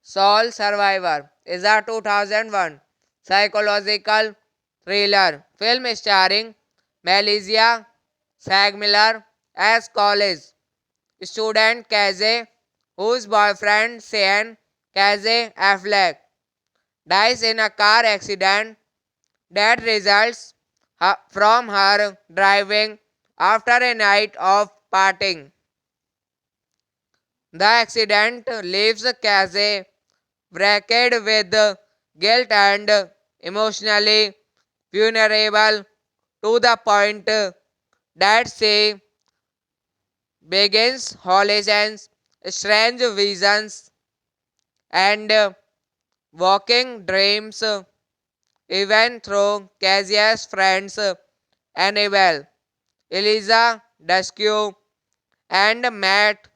Soul Survivor is a 2001 psychological thriller film starring Malaysia Sagmiller as college student Casey, whose boyfriend Sean Casey Affleck dies in a car accident that results from her driving after a night of partying. The accident leaves Casey wrecked with guilt and emotionally vulnerable to the point that she begins hallucinations, strange visions, and walking dreams, even through Cassia's friends Annabelle, Eliza Dushku, and Matt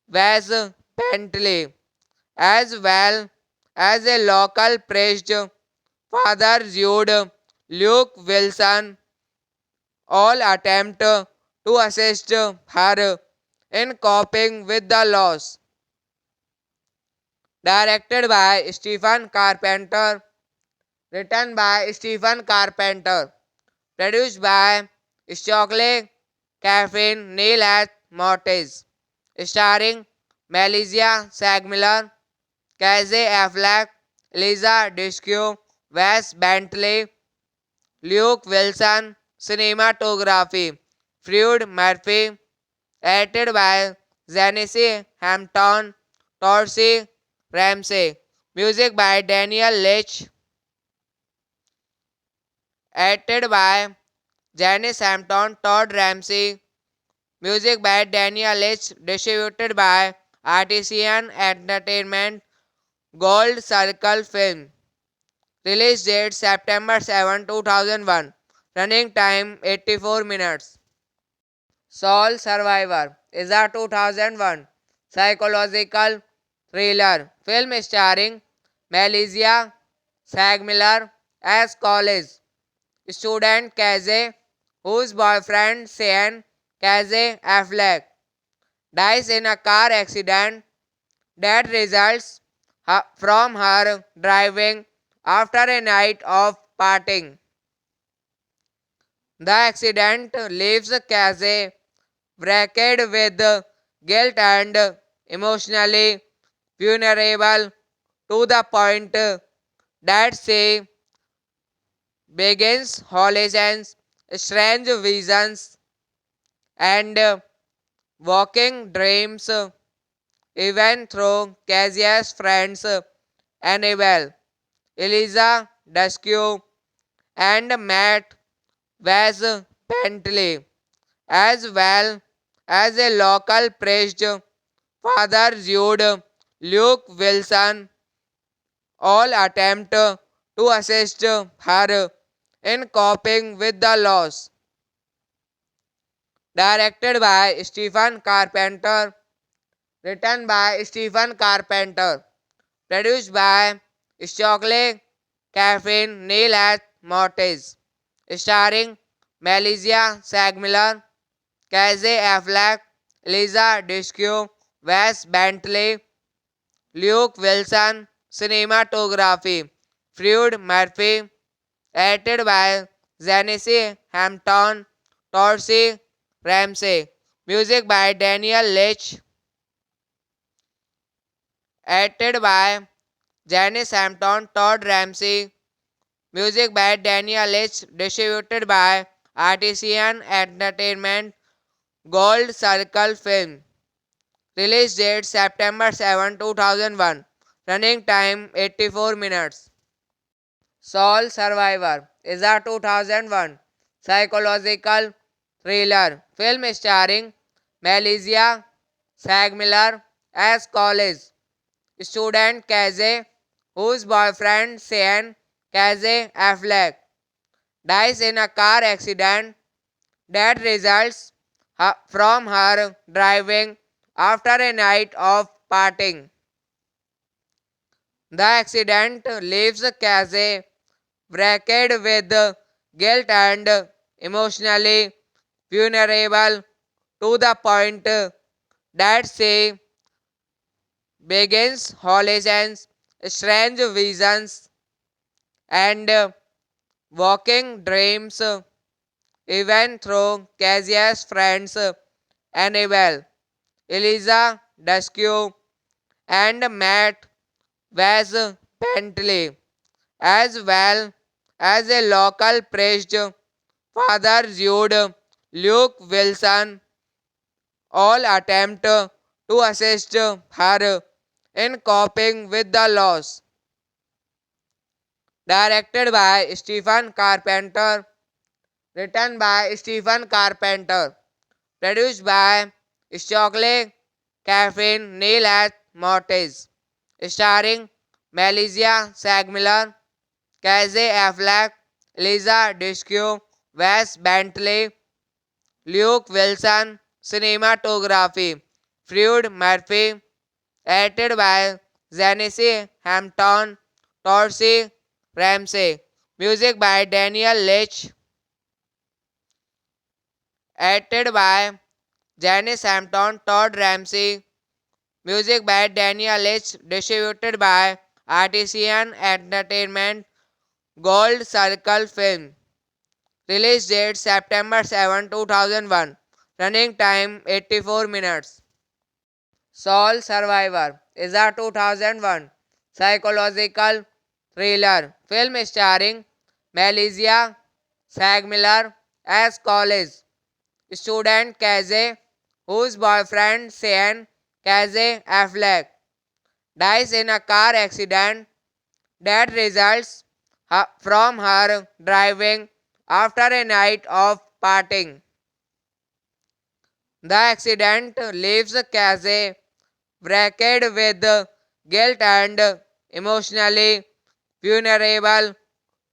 Wes Bentley, as well as a local priest, Father Jude Luke Wilson, all attempt to assist her in coping with the loss. Directed by Stephen Carpenter, written by Stephen Carpenter, produced by Stockley Caffeine Neil at Mortis, starring Malaysia Sagmiller, Casey Affleck, Lisa Dushku, Wes Bentley, Luke Wilson, cinematography, Fred Murphy, edited by Janice Hampton, Torsi Ramsey, music by Daniel Leach, edited by Janice Hampton, Todd Ramsey, music by Daniel Leach, distributed by Artisan Entertainment, Gold Circle Film. Release date September 7, 2001. Running time 84 minutes. Soul Survivor is a 2001 psychological thriller film starring Malaysia Sagmiller as college student Casey, whose boyfriend Sean Casey Affleck dies in a car accident that results from her driving after a night of partying. The accident leaves Casey wrecked with guilt and emotionally vulnerable to the point that she begins hallucinations, strange visions, and walking dreams, even through Cassia's friends Annabelle, Eliza Dushku, and Matt Wes Bentley, as well as a local priest, Father Jude Luke Wilson, all attempt to assist her in coping with the loss. Directed by Stephen Carpenter, written by Stephen Carpenter, produced by Stockley Caffeine Neil at Mortis, starring Melissa Sagmiller, Casey Affleck, Lisa Discu, Wes Bentley, Luke Wilson, cinematography, Fred Murphy, edited by Janice Hampton, Torsi Ramsey, music by Daniel Leach, edited by Janice Hampton, Todd Ramsey, music by Daniel Leach, distributed by Artisan Entertainment, Gold Circle Film. Release date September 7, 2001. Running time 84 minutes. Soul Survivor is a 2001 psychological thriller film starring Melissa Sagmiller as college student Casey, whose boyfriend Sean Casey Affleck dies in a car accident that results from her driving after a night of partying. The accident leaves Casey wrecked with guilt and emotionally vulnerable to the point that she begins hallucinations, strange visions, and walking dreams, even through Cassia's friends Annabelle, Eliza Dushku, and Matt Wes Bentley, as well as a local priest, Father Jude Luke Wilson, all attempt to assist her in coping with the loss. Directed by Stephen Carpenter, written by Stephen Carpenter, produced by Stockley Caffeine Neil at Mortis, starring Melissa Sagmiller, Casey Affleck, Lisa Discu, Wes Bentley, Luke Wilson, cinematography, Fred Murphy, edited by Janice Hampton, Torsi Ramsey, music by Daniel Leach, edited by Janice Hampton, Todd Ramsey, music by Daniel Leach, distributed by Artisan Entertainment, Gold Circle Film. Release date September 7, 2001. Running time 84 minutes. Soul Survivor is a 2001 psychological thriller film starring Melissa Sagmiller as college student Casey, whose boyfriend Sean Casey Affleck dies in a car accident that results from her driving after a night of partying. The accident leaves Casey wrecked with guilt and emotionally vulnerable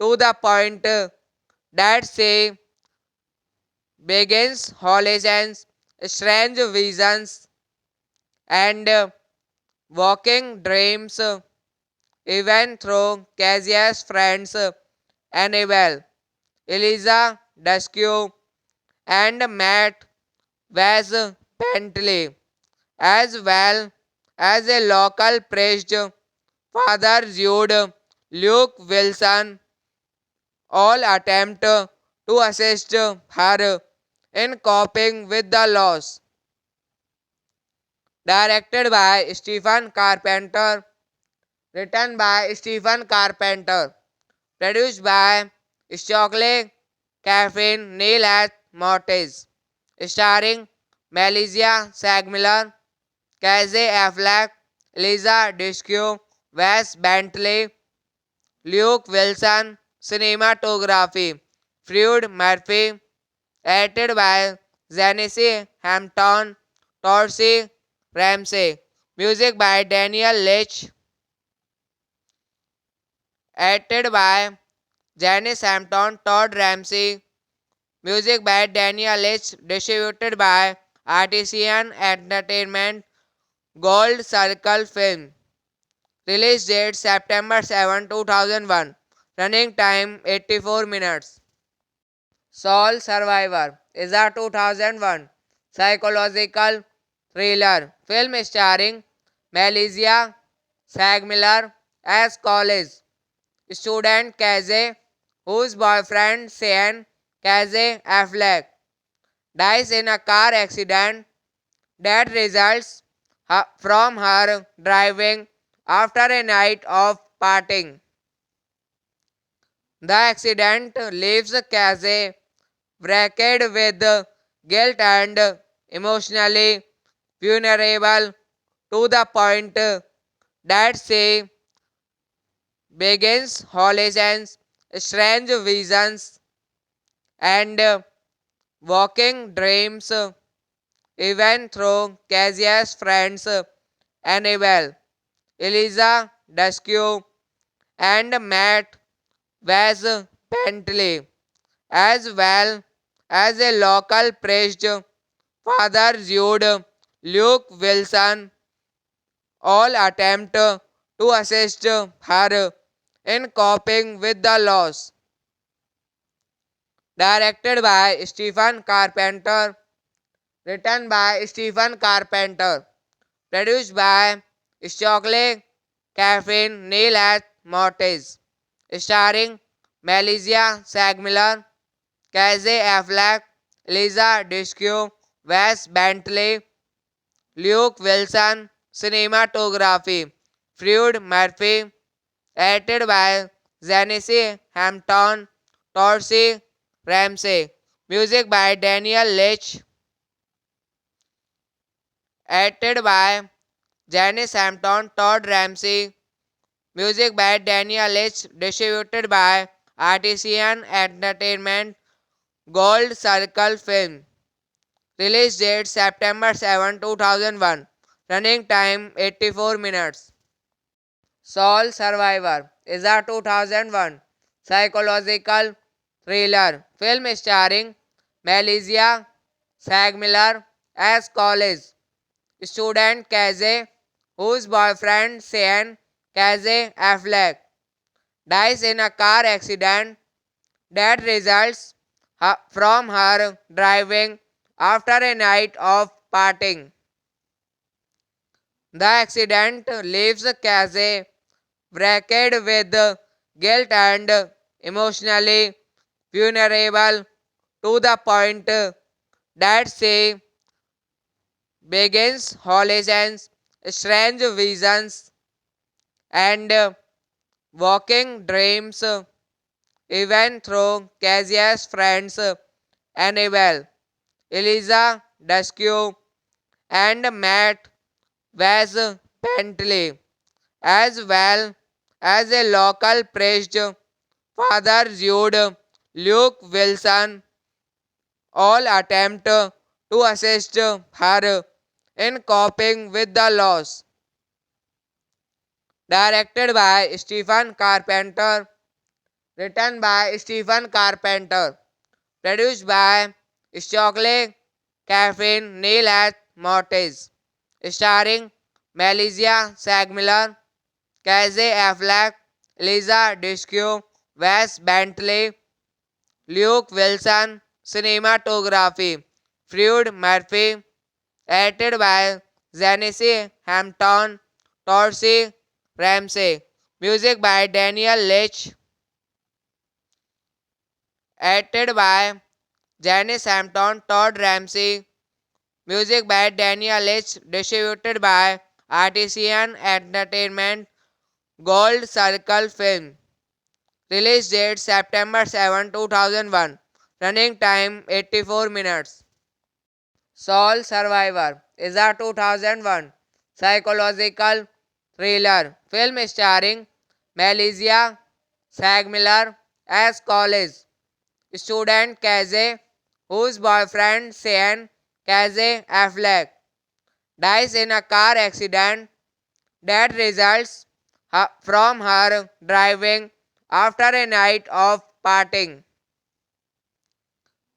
to the point that she begins hallucinations, strange visions, and walking dreams, even through Cassia's friends Annabelle, Eliza Dushku, and Matt Wes Bentley, as well as a local priest, Father Jude Luke Wilson, all attempt to assist her in coping with the loss. Directed by Stephen Carpenter, written by Stephen Carpenter, produced by Stockley, Caffeine, Neil at Mortis. Starring Malaysia Sagmiller, Casey Affleck, Lisa Discu, Wes Bentley, Luke Wilson. Cinematography Fred Murphy. Edited by Janice Hampton, Torsi Ramsey. Music by Daniel Leach. Edited by Janice Hampton, Todd Ramsey. Music by Daniel Leach. Distributed by Artisan Entertainment. Gold Circle Film. Release date September 7, 2001. Running time 84 minutes. Soul Survivor is a 2001 psychological thriller film starring Malaysia Sagmiller as college student Casey, whose boyfriend Sean Casey Affleck dies in a car accident that results from her driving after a night of partying. The accident leaves Casey wrecked with guilt and emotionally vulnerable to the point that she begins hallucinations, strange visions, and walking dreams, even through Cassia's friends Annabelle, Eliza Dushku, and Matt Wes Bentley, as well as a local priest, Father Jude, Luke Wilson, all attempt to assist her in coping with the loss. Directed by Stephen Carpenter, written by Stephen Carpenter, produced by Stockley, Caffeine, Neil at Mortis, starring Malaysia Sagmiller, Casey Affleck, Lisa Discu, Wes Bentley, Luke Wilson. Cinematography Fred Murphy. Edited by Janice Hampton, Torsi Ramsey. Music by Daniel Leach. Edited by Janice Hampton, Todd Ramsey. Music by Daniel Leach. Distributed by Artisan Entertainment. Gold Circle Film. Release date September 7, 2001. Running time 84 minutes. Soul Survivor is a 2001 psychological thriller film starring Malaysia Sagmiller as college student Casey, whose boyfriend Sean Casey Affleck dies in a car accident that results from her driving after a night of partying. The accident leaves Casey wrecked with guilt and emotionally vulnerable to the point that she begins hallucinations, strange visions, and walking dreams, even through Cassia's friends Annabelle, Eliza Dushku, and Matt Wes Bentley, as well as a local priest, Father Jude, Luke Wilson, all attempt to assist her in coping with the loss. Directed by Stephen Carpenter, written by Stephen Carpenter, produced by Stockley, Caffeine, Neil at Mortis, starring Malaysia Sagmiller, Casey Affleck, Lisa Discu, Wes Bentley, Luke Wilson. Cinematography Fred Murphy. Edited by Janice Hampton, Torsi Ramsey. Music by Daniel Leach. Edited by Janice Hampton, Todd Ramsey. Music by Daniel Leach. Distributed by Artisan Entertainment. Gold Circle Film. Release date September 7, 2001. Running time 84 minutes. Soul Survivor is a 2001 psychological thriller film starring Malaysia Sagmiller as college student Kaze, whose boyfriend Sean Kaze Affleck dies in a car accident that results from her driving after a night of partying.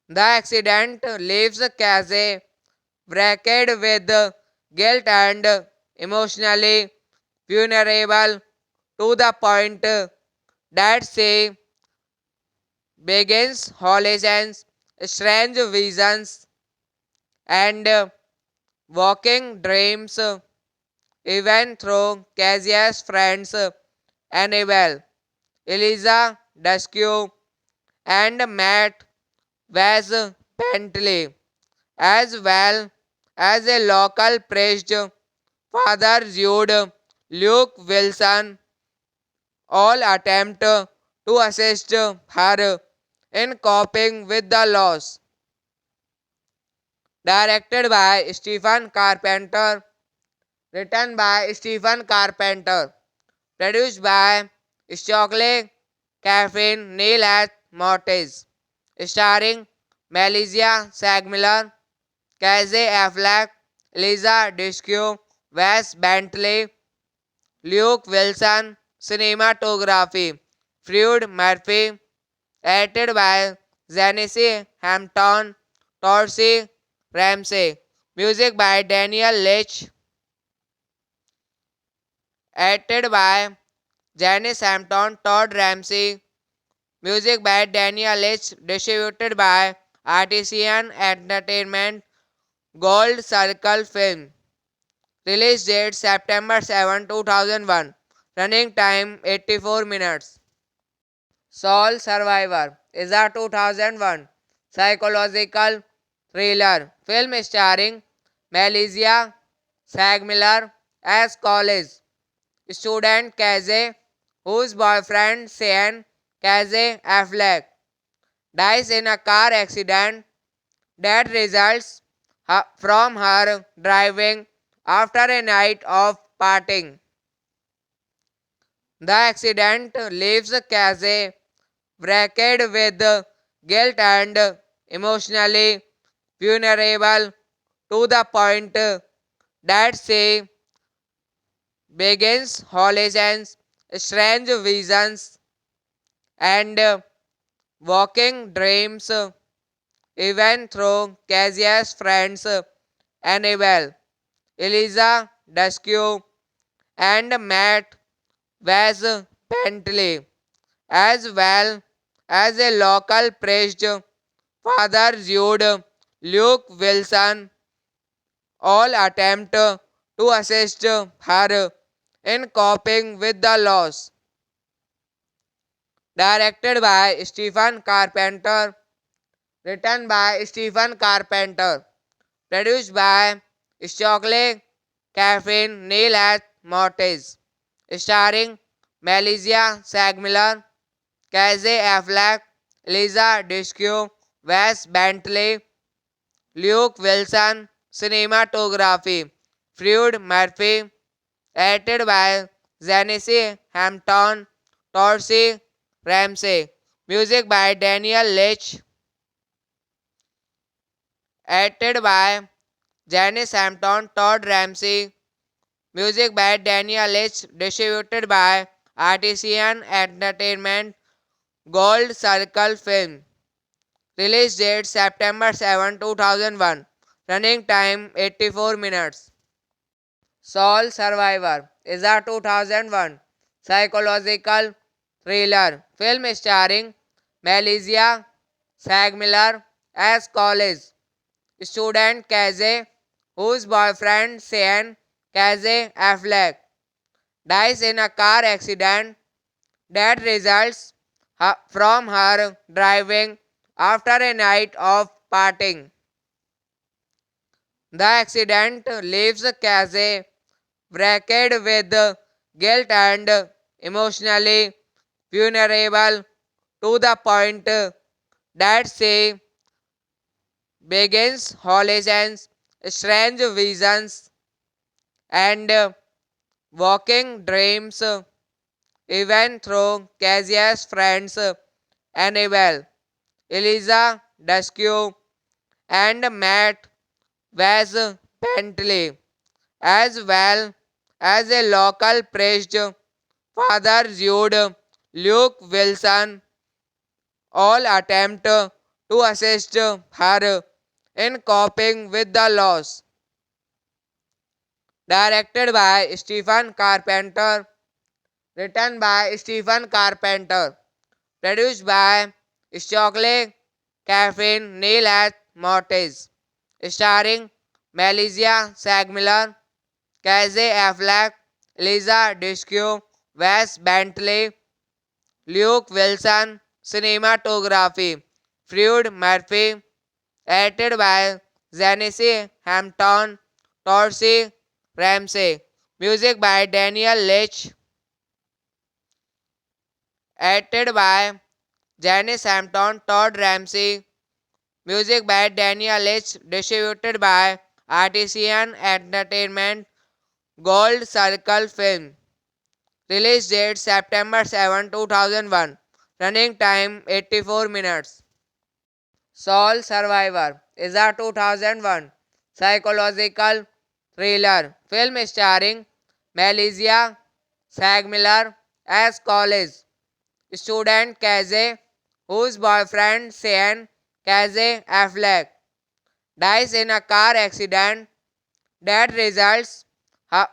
The accident leaves Kaze wrecked with guilt and emotionally vulnerable to the point that she begins hallucinations, strange visions, and walking dreams, even through Cassia's friends Annabelle, Eliza Dushku, and Matt Wes Bentley, as well as a local priest, Father Jude Luke Wilson, all attempt to assist her in coping with the loss. Directed by Stephen Carpenter, written by Stephen Carpenter, produced by Stockley Caffeine Neil at Mortis, starring Malaysia Sagmiller, Casey Affleck, Lisa Dushku, Wes Bentley, Luke Wilson, cinematography, Fred Murphy, edited by Janice Hampton, Torsi Ramsey, music by Daniel Leach, edited by Janice Hampton, Todd Ramsey, music by Daniel Leach, distributed by Artisan Entertainment, Gold Circle Film. Release date September 7, 2001. Running time 84 minutes. Soul Survivor is a 2001 psychological thriller film starring Malaysia Sagmiller as college student Kaze, whose boyfriend Sean Kaze Affleck dies in a car accident that results from her driving after a night of partying. The accident leaves Kaze wrecked with guilt and emotionally vulnerable to the point that she begins hallucinations, strange visions, and walking dreams, even through Cassia's friends Annabelle, Eliza Dushku, and Matt Wes Bentley, as well as a local priest, Father Jude Luke Wilson, all attempt to assist her in coping with the loss. Directed by Stephen Carpenter, written by Stephen Carpenter, produced by Stockley Caffeine Neil at Mortis, starring Malaysia Sagmiller, Casey Affleck, Lisa Dushku, Wes Bentley, Luke Wilson, cinematography, Fred Murphy, edited by Janice Hampton, Torsi Ramsey, music by Daniel Leach, edited by Janice Hampton, Todd Ramsey, music by Daniel Leach, distributed by Artisan Entertainment, Gold Circle Film. Release date September 7, 2001. Running time 84 minutes. Soul Survivor is a 2001 psychological thriller film starring Malaysia Sagmiller as college student Kaze, whose boyfriend Sean Kaze Affleck dies in a car accident that results from her driving after a night of partying. The accident leaves Kaze wrecked with guilt and emotionally vulnerable, to the point that she begins hallucinations, strange visions, and walking dreams, even through Cassia's friends Annabelle, Eliza Dushku, and Matt Wes Bentley, as well as a local priest, Father Jude Luke Wilson, all attempt to assist her in coping with the loss. Directed by Stephen Carpenter, written by Stephen Carpenter, produced by Stockley Caffeine Neil at Mortis, starring Melissa Sagmiller, Casey Affleck, Lisa Discu, Wes Bentley, Luke Wilson, cinematography, Fred Murphy, edited by Janice Hampton, Torsi Ramsey, music by Daniel Leach, edited by Janice Hampton, Todd Ramsey, music by Daniel Leach, distributed by Artisan Entertainment, Gold Circle Film. Release date September 7, 2001. Running time 84 minutes. Soul Survivor is a 2001 psychological thriller film starring Melissa Sagmiller as college student Casey, whose boyfriend Sean Casey Affleck dies in a car accident that results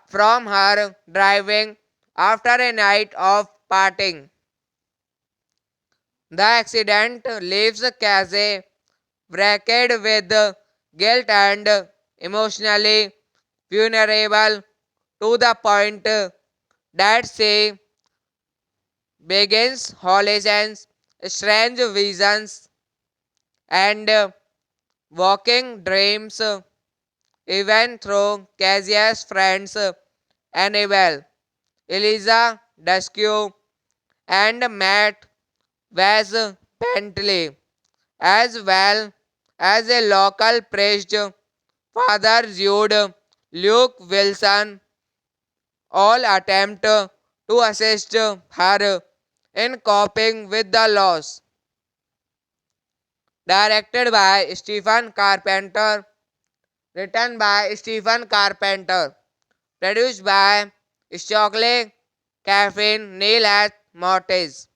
from her driving after a night of partying. The accident leaves Casey wrecked with guilt and emotionally vulnerable to the point that she begins hallucinations, strange visions, and walking dreams, even through Cassia's friends Annabelle, Eliza Dushku, and Matt Wes Bentley, as well as a local priest, Father Jude Luke Wilson, all attempt to assist her in coping with the loss. Directed by Stephen Carpenter, written by Stephen Carpenter, produced by Stockley Caffeine Neil at Mortis,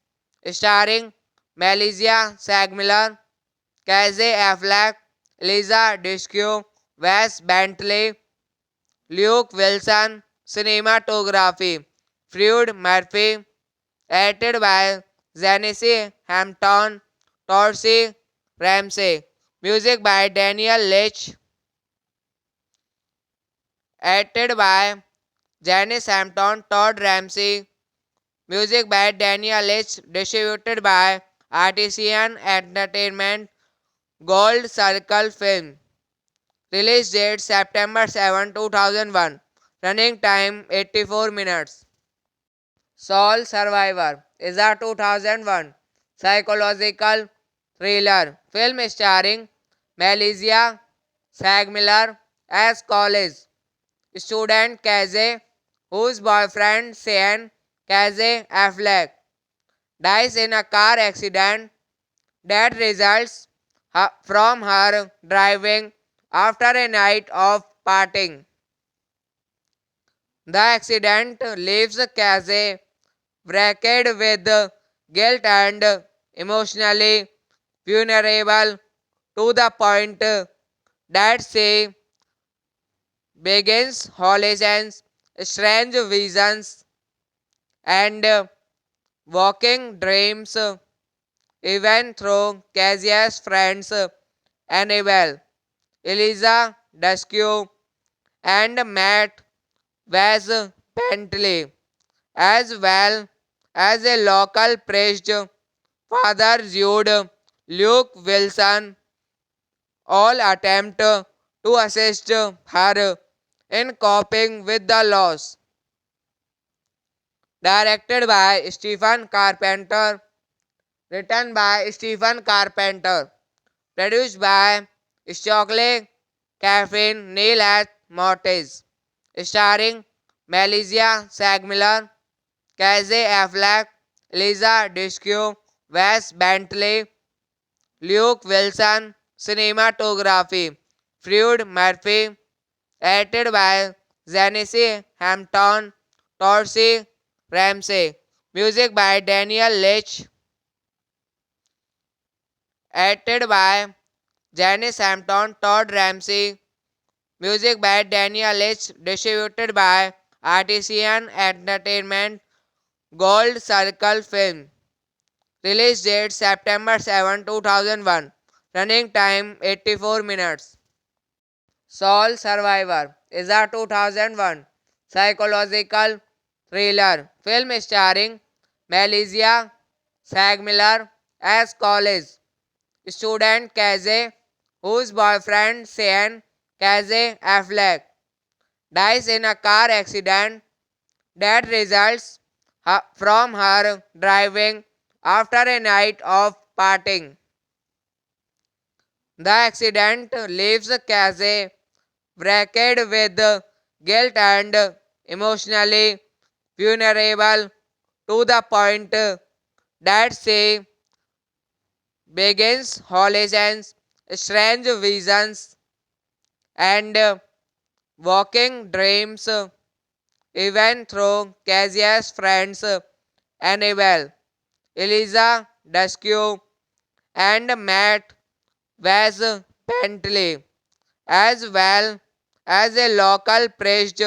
starring Melissa Sagmiller, Casey Affleck, Lisa Discu, Wes Bentley, Luke Wilson, cinematography, Fred Murphy, edited by Janice Hampton, Torsi Ramsey, music by Daniel Leach, edited by Janice Hampton, Todd Ramsey, music by Daniel Leach, distributed by Artisan Entertainment, Gold Circle Film. Release date September 7, 2001. Running time 84 minutes. Soul Survivor is a 2001 psychological thriller film starring Melissa Sagmiller as college student Casey, whose boyfriend Sean Casey Affleck dies in a car accident that results from her driving after a night of partying. The accident leaves Casey wrecked with guilt and emotionally vulnerable to the point that she begins hallucinations, strange visions, and walking dreams, even through Cassia's friends Annabelle, Eliza Dushku, and Matt Wes Bentley, as well as a local priest, Father Jude Luke Wilson, all attempt to assist her in coping with the loss. Directed by Stephen Carpenter. Written by Stephen Carpenter. Produced by Stockley Caffeine Neil at Mortis. Starring Melissa Sagmiller, Casey Affleck, Lisa Disco, Wes Bentley, Luke Wilson. Cinematography Fred Murphy. Edited by Janice Hampton, Torsi Ramsey. Music by Daniel Leach. Edited by Janice Hampton, Todd Ramsey. Music by Daniel Leach. Distributed by Artisan Entertainment. Gold Circle Film. Release date September 7, 2001. Running time 84 minutes. Soul Survivor is a 2001 psychological thriller film starring Melissa Sagmiller as college student Casey, whose boyfriend Sean Casey Affleck dies in a car accident that results from her driving after a night of partying. The accident leaves Casey wrecked with guilt and emotionally vulnerable to the point that she begins hallucinations, strange visions, and walking dreams, even through Cassia's friends Annabelle, Eliza Duskue, and Matt Wes Bentley, as well as a local priest,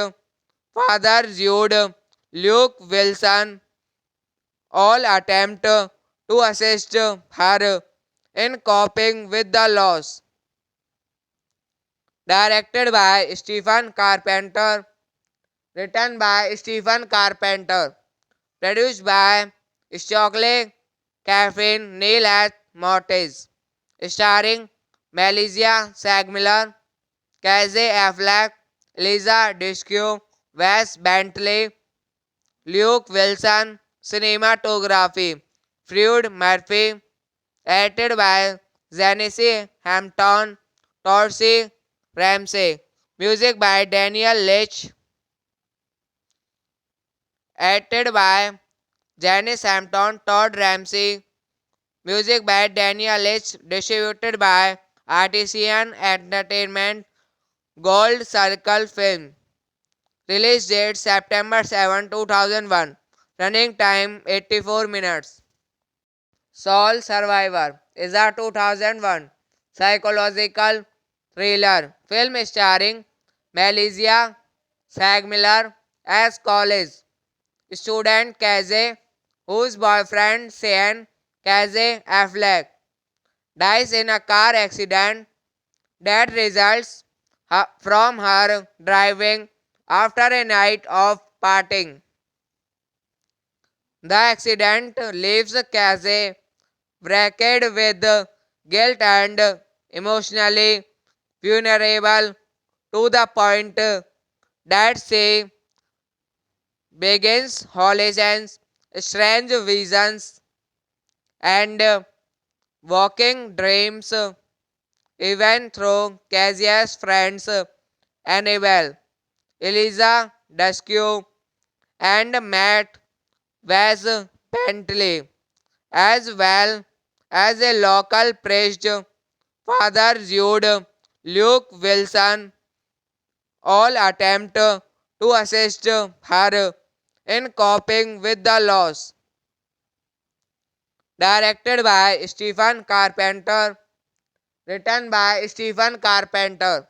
Father Jude, Luke Wilson, all attempt to assist her in coping with the loss. Directed by Stephen Carpenter, written by Stephen Carpenter, produced by Stockley Caffeine Neil at Mortis, starring Melissa Sagmiller, Casey Affleck, Lisa Disco, Wes Bentley, Luke Wilson. Cinematography Fred Murphy. Edited by Janice Hampton, Torsi Ramsey. Music by Daniel Leach. Edited by Janice Hampton, Todd Ramsey. Music by Daniel Leach. Distributed by Artisan Entertainment. Gold Circle Film. Release date September 7, 2001. Running time 84 minutes. Soul Survivor is a 2001 psychological thriller film starring Melissa Sagmiller as college student Casey, whose boyfriend Sean Casey Affleck dies in a car accident that results from her driving after a night of partying. The accident leaves Casey wrecked with guilt and emotionally vulnerable to the point that she begins hallucinations, strange visions, and walking dreams, even through Cassia's friends Annabelle, Eliza Duskue, and Matt Wes Bentley, as well as a local priest, Father Jude, Luke Wilson, all attempt to assist her in coping with the loss. Directed by Stephen Carpenter, written by Stephen Carpenter,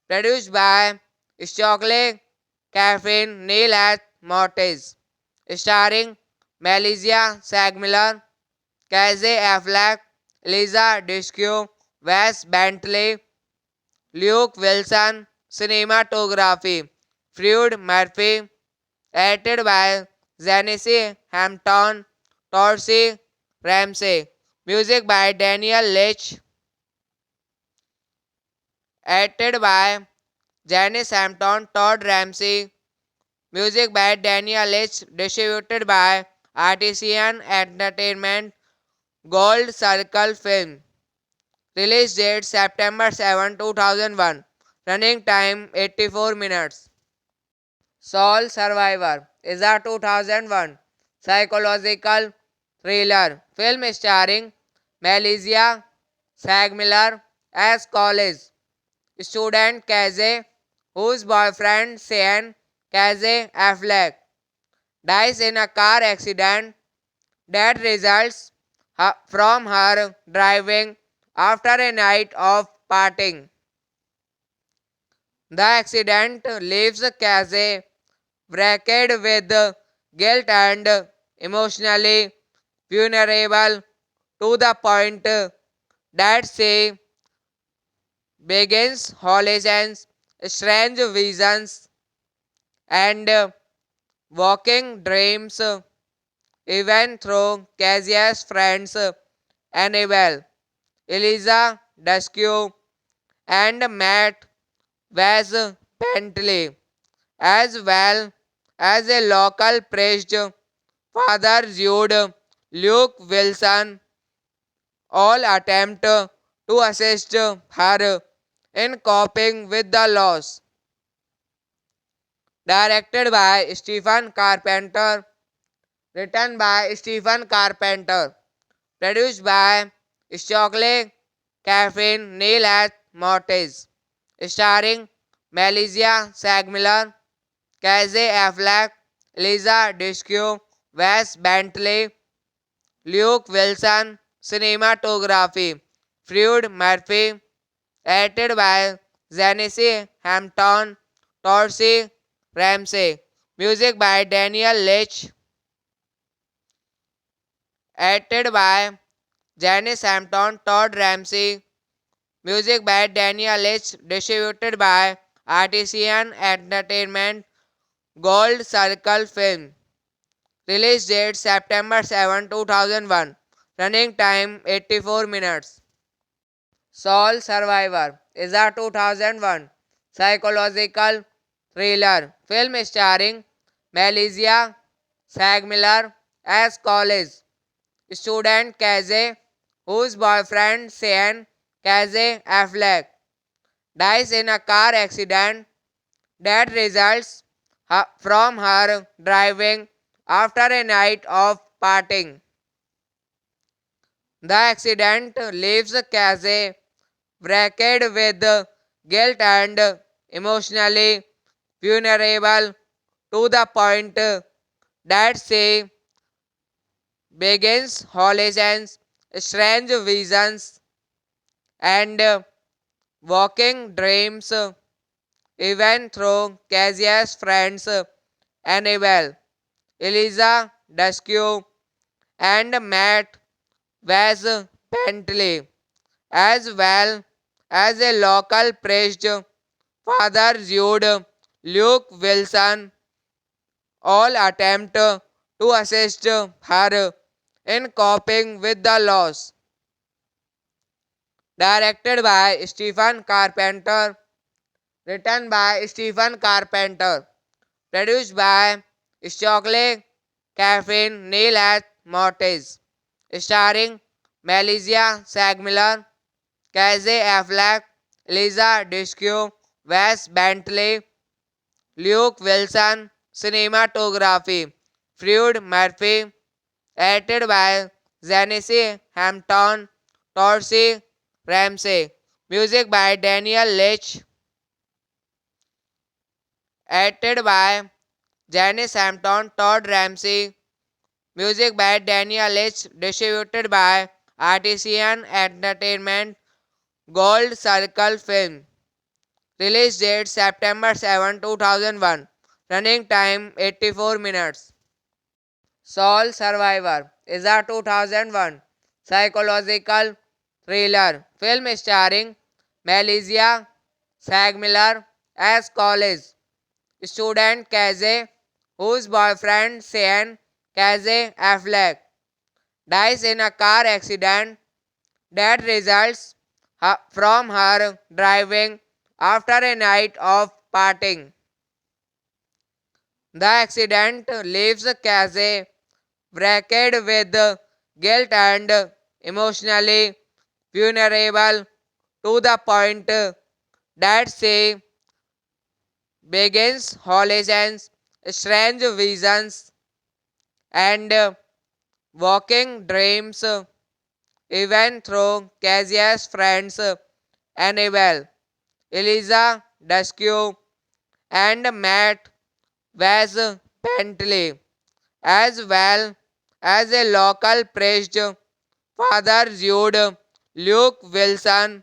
produced by Stockley Caffeine Neil at Mortis, starring Melissa Sagmiller, Casey Affleck, Lisa Disco, Wes Bentley, Luke Wilson. Cinematography Fred Murphy. Edited by Janice Hampton, Torsi Ramsey. Music by Daniel Leach. Edited by Janice Hampton, Todd Ramsey. Music by Daniel H. Distributed by Artisan Entertainment. Gold Circle Film. Release date September 7, 2001. Running time 84 minutes. Soul Survivor is a 2001 psychological thriller film starring Malaysia Sagmiller as college student Casey, whose boyfriend Sean Casey Affleck dies in a car accident that results from her driving after a night of partying. The accident leaves Casey wrecked with guilt and emotionally vulnerable to the point that she begins hallucinations, strange visions, and walking dreams, even through Cassia's friends Annabelle, Eliza Dushku, and Matt Wes Bentley, as well as a local priest, Father Jude Luke Wilson, all attempt to assist her in coping with the loss. Directed by Stephen Carpenter, written by Stephen Carpenter, produced by Stockley Caffeine Neil at Mortis, starring Malaysia Sagmiller, Casey Affleck, Lisa Dushku, Wes Bentley, Luke Wilson, cinematography, Fred Murphy, edited by Janice Hampton, Torsi Ramsey, music by Daniel Leach, edited by Janice Hampton, Todd Ramsey, music by Daniel Leach, distributed by Artisan Entertainment, Gold Circle Film. Release date September 7, 2001. Running time 84 minutes. Soul Survivor is a 2001 psychological thriller film starring Malaysia Sagmiller as college student Casey, whose boyfriend Sean Casey Affleck dies in a car accident that results from her driving after a night of partying. The accident leaves Casey wrecked with guilt and emotionally vulnerable to the point that she begins hallucinations, strange visions, and walking dreams, even through Cassia's friends Annabelle, Eliza Dushku, and Matt Wes Bentley, as well as a local priest, Father Jude Luke Wilson, all attempt to assist her in coping with the loss. Directed by Stephen Carpenter, written by Stephen Carpenter, produced by Stockley Caffeine Neil at Mortis, starring Malaysia Sagmiller, Casey Affleck, Lisa Dushku, Wes Bentley, Luke Wilson, cinematography, Fred Murphy, edited by Janice Hampton, Torsi Ramsey, music by Daniel Leach, edited by Janice Hampton, Todd Ramsey, music by Daniel Leach, distributed by Artisan Entertainment, Gold Circle Film. Release date September 7, 2001. Running time 84 minutes. Soul Survivor is a 2001 psychological thriller film starring Malaysia Sagmiller as college student Casey, whose boyfriend Sean Casey Affleck dies in a car accident that results from her driving after a night of partying. The accident leaves Casey wrecked with guilt and emotionally vulnerable to the point that she begins hallucinations, strange visions, and walking dreams, even through Cassia's friends Annabelle, Eliza Dushku, and Matt Wes Bentley, as well as a local priest, Father Jude Luke Wilson,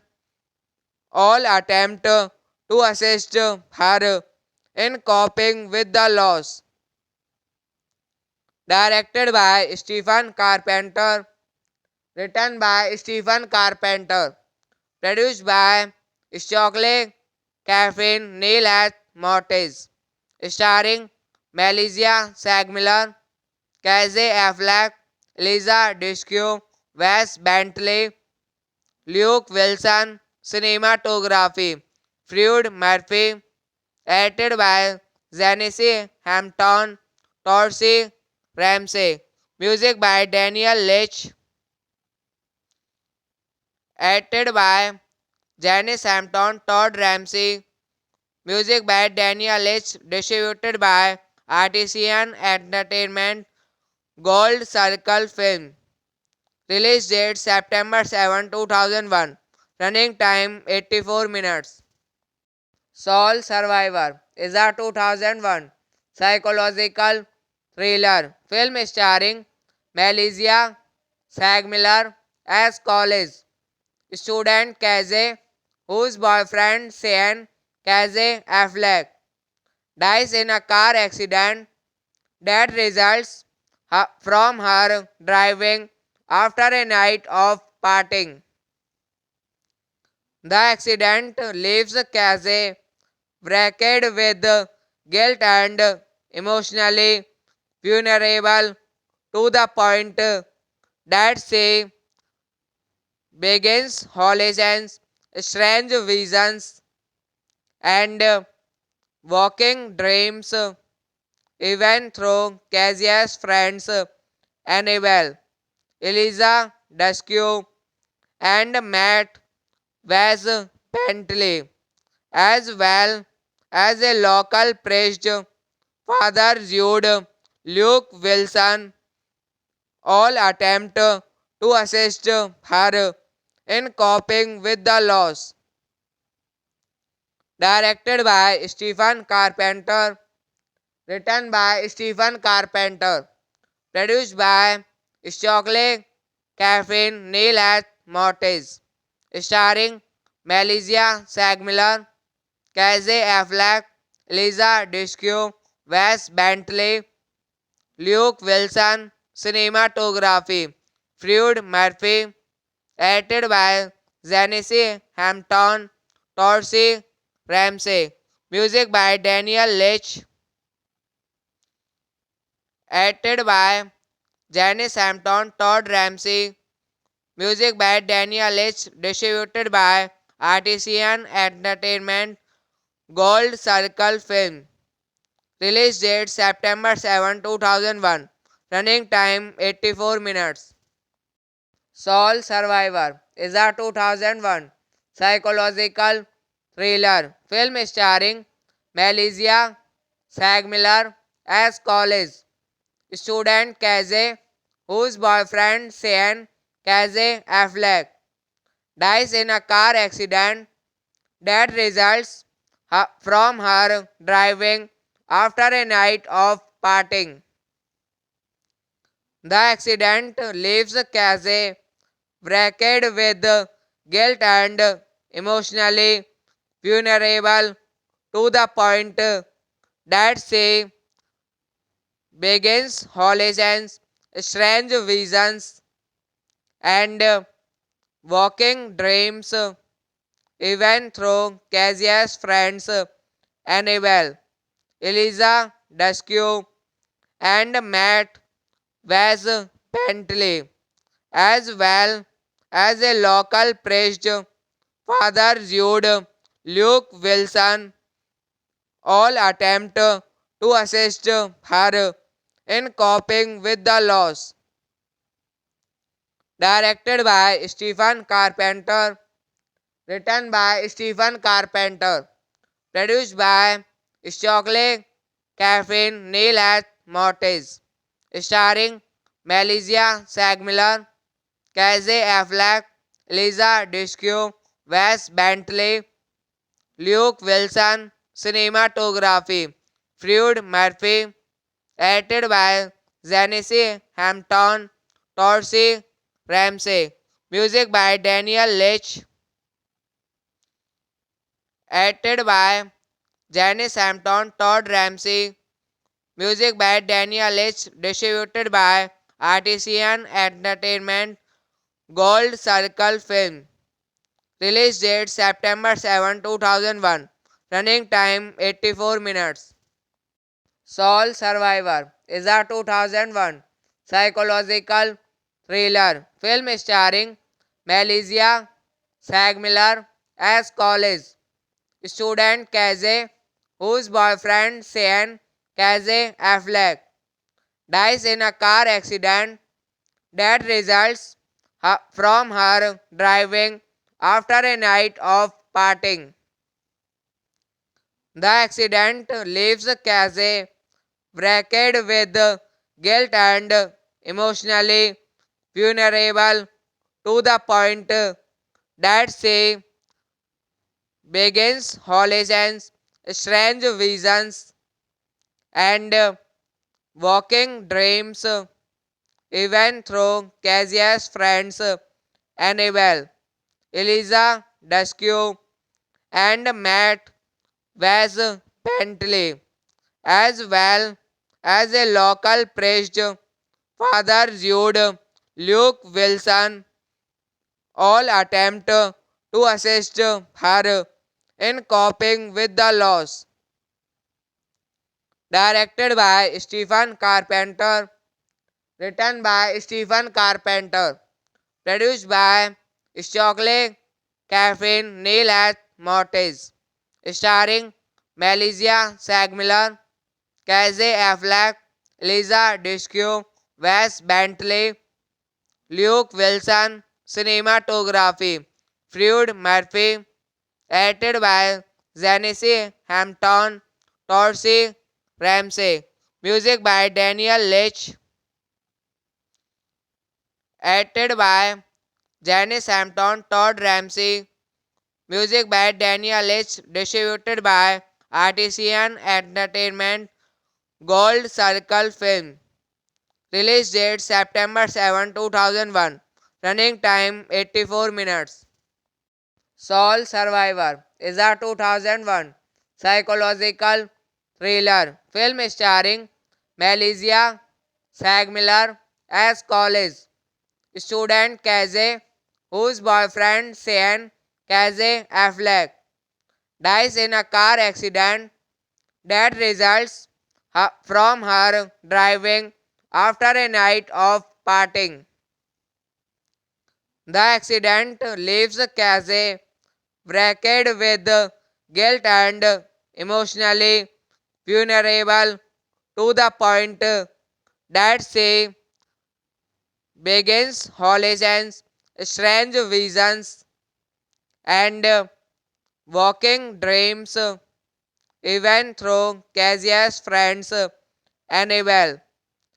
all attempt to assist her in coping with the loss. Directed by Stephen Carpenter, written by Stephen Carpenter, produced by Stockley Caffeine Neil at Mortis, starring Melissa Sagmiller, Casey Affleck, Lisa Discu, Wes Bentley, Luke Wilson, cinematography, Fred Murphy, edited by Janice Hampton, Torsi Ramsey, music by Daniel Leach, edited by Janice Hampton, Todd Ramsey, music by Daniel Leach, distributed by Artisan Entertainment, Gold Circle Film. Release date September 7, 2001. Running time 84 minutes. Soul Survivor is a 2001 psychological thriller film starring Melissa Sagmiller as college student Casey, whose boyfriend Sean Casey Affleck dies in a car accident that results from her driving after a night of partying. The accident leaves Casey wrecked with guilt and emotionally vulnerable to the point that she begins hallucinations, strange visions, and walking dreams, even through Cassia's friends Annabelle, Eliza Dushku, and Matt Wes Bentley, as well as a local priest, Father Jude Luke Wilson, all attempt to assist her in coping with the loss. Directed by Stephen Carpenter, written by Stephen Carpenter, produced by Stockley Caffeine Neil at Mortis, starring Melissa Sagmiller, Casey Affleck, Lisa Discu, Wes Bentley, Luke Wilson, cinematography, Fred Murphy, edited by Janice Hampton, Torsi Ramsey, music by Daniel Leach, edited by Janice Hampton, Todd Ramsey, music by Daniel Leach, distributed by Artisan Entertainment, Gold Circle Film. Release date September 7, 2001. Running time 84 minutes. Soul Survivor is a 2001 psychological thriller film starring Melissa Sagmiller as college student Casey, whose boyfriend Sean Casey Affleck dies in a car accident that results from her driving after a night of partying. The accident leaves Casey wrecked with guilt and emotionally vulnerable to the point that she begins hallucinations, strange visions, and walking dreams, even through Cassia's friends Annabelle, Eliza Dushku, and Matt Wes Bentley, as well as a local priest, Father Jude Luke Wilson, all attempt to assist her in coping with the loss. Directed by Stephen Carpenter, written by Stephen Carpenter, produced by Stockley Caffeine Neil at Mortis, starring Melissa Sagmiller, Casey Affleck, Lisa Disco, Wes Bentley, Luke Wilson, cinematography, Fred Murphy, edited by Janice Hampton, Torsi Ramsey, music by Daniel Leach, edited by Janice Hampton, Todd Ramsey, music by Daniel Leach, distributed by Artisan Entertainment, Gold Circle Film. Release date September 7, 2001. Running time 84 minutes. Soul Survivor is a 2001 psychological thriller film starring Melissa Sagmiller as college student Casey, whose boyfriend Sean Casey Affleck dies in a car accident that results from her driving after a night of partying. The accident leaves Casey wrecked with guilt and emotionally vulnerable to the point that she begins hallucinations, strange visions, and walking dreams, even through Casey's friends Annabelle, Eliza Duskue, and Matt Wes Bentley, as well as a local priest, Father Jude Luke Wilson, all attempt to assist her in coping with the loss. Directed by Stephen Carpenter, written by Stephen Carpenter, produced by Stockley Caffeine Neil at Mortis, starring Melissa Sagmiller, Casey Affleck, Lisa Disco, Wes Bentley, Luke Wilson, cinematography, Fred Murphy, edited by Janice Hampton, Torsi Ramsey, music by Daniel Leach, edited by Janice Hampton, Todd Ramsey, music by Daniel Leach, distributed by Artisan Entertainment, Gold Circle Film. Release date September 7, 2001. Running time 84 minutes. Soul Survivor is a 2001 psychological thriller film starring Melissa Sagmiller as college student Casey, whose boyfriend Sean Casey Affleck dies in a car accident that results from her driving after a night of partying. The accident leaves Casey wrecked with guilt and emotionally vulnerable to the point that she begins hallucinations, strange visions, and walking dreams, even through Casey's friends Annabelle,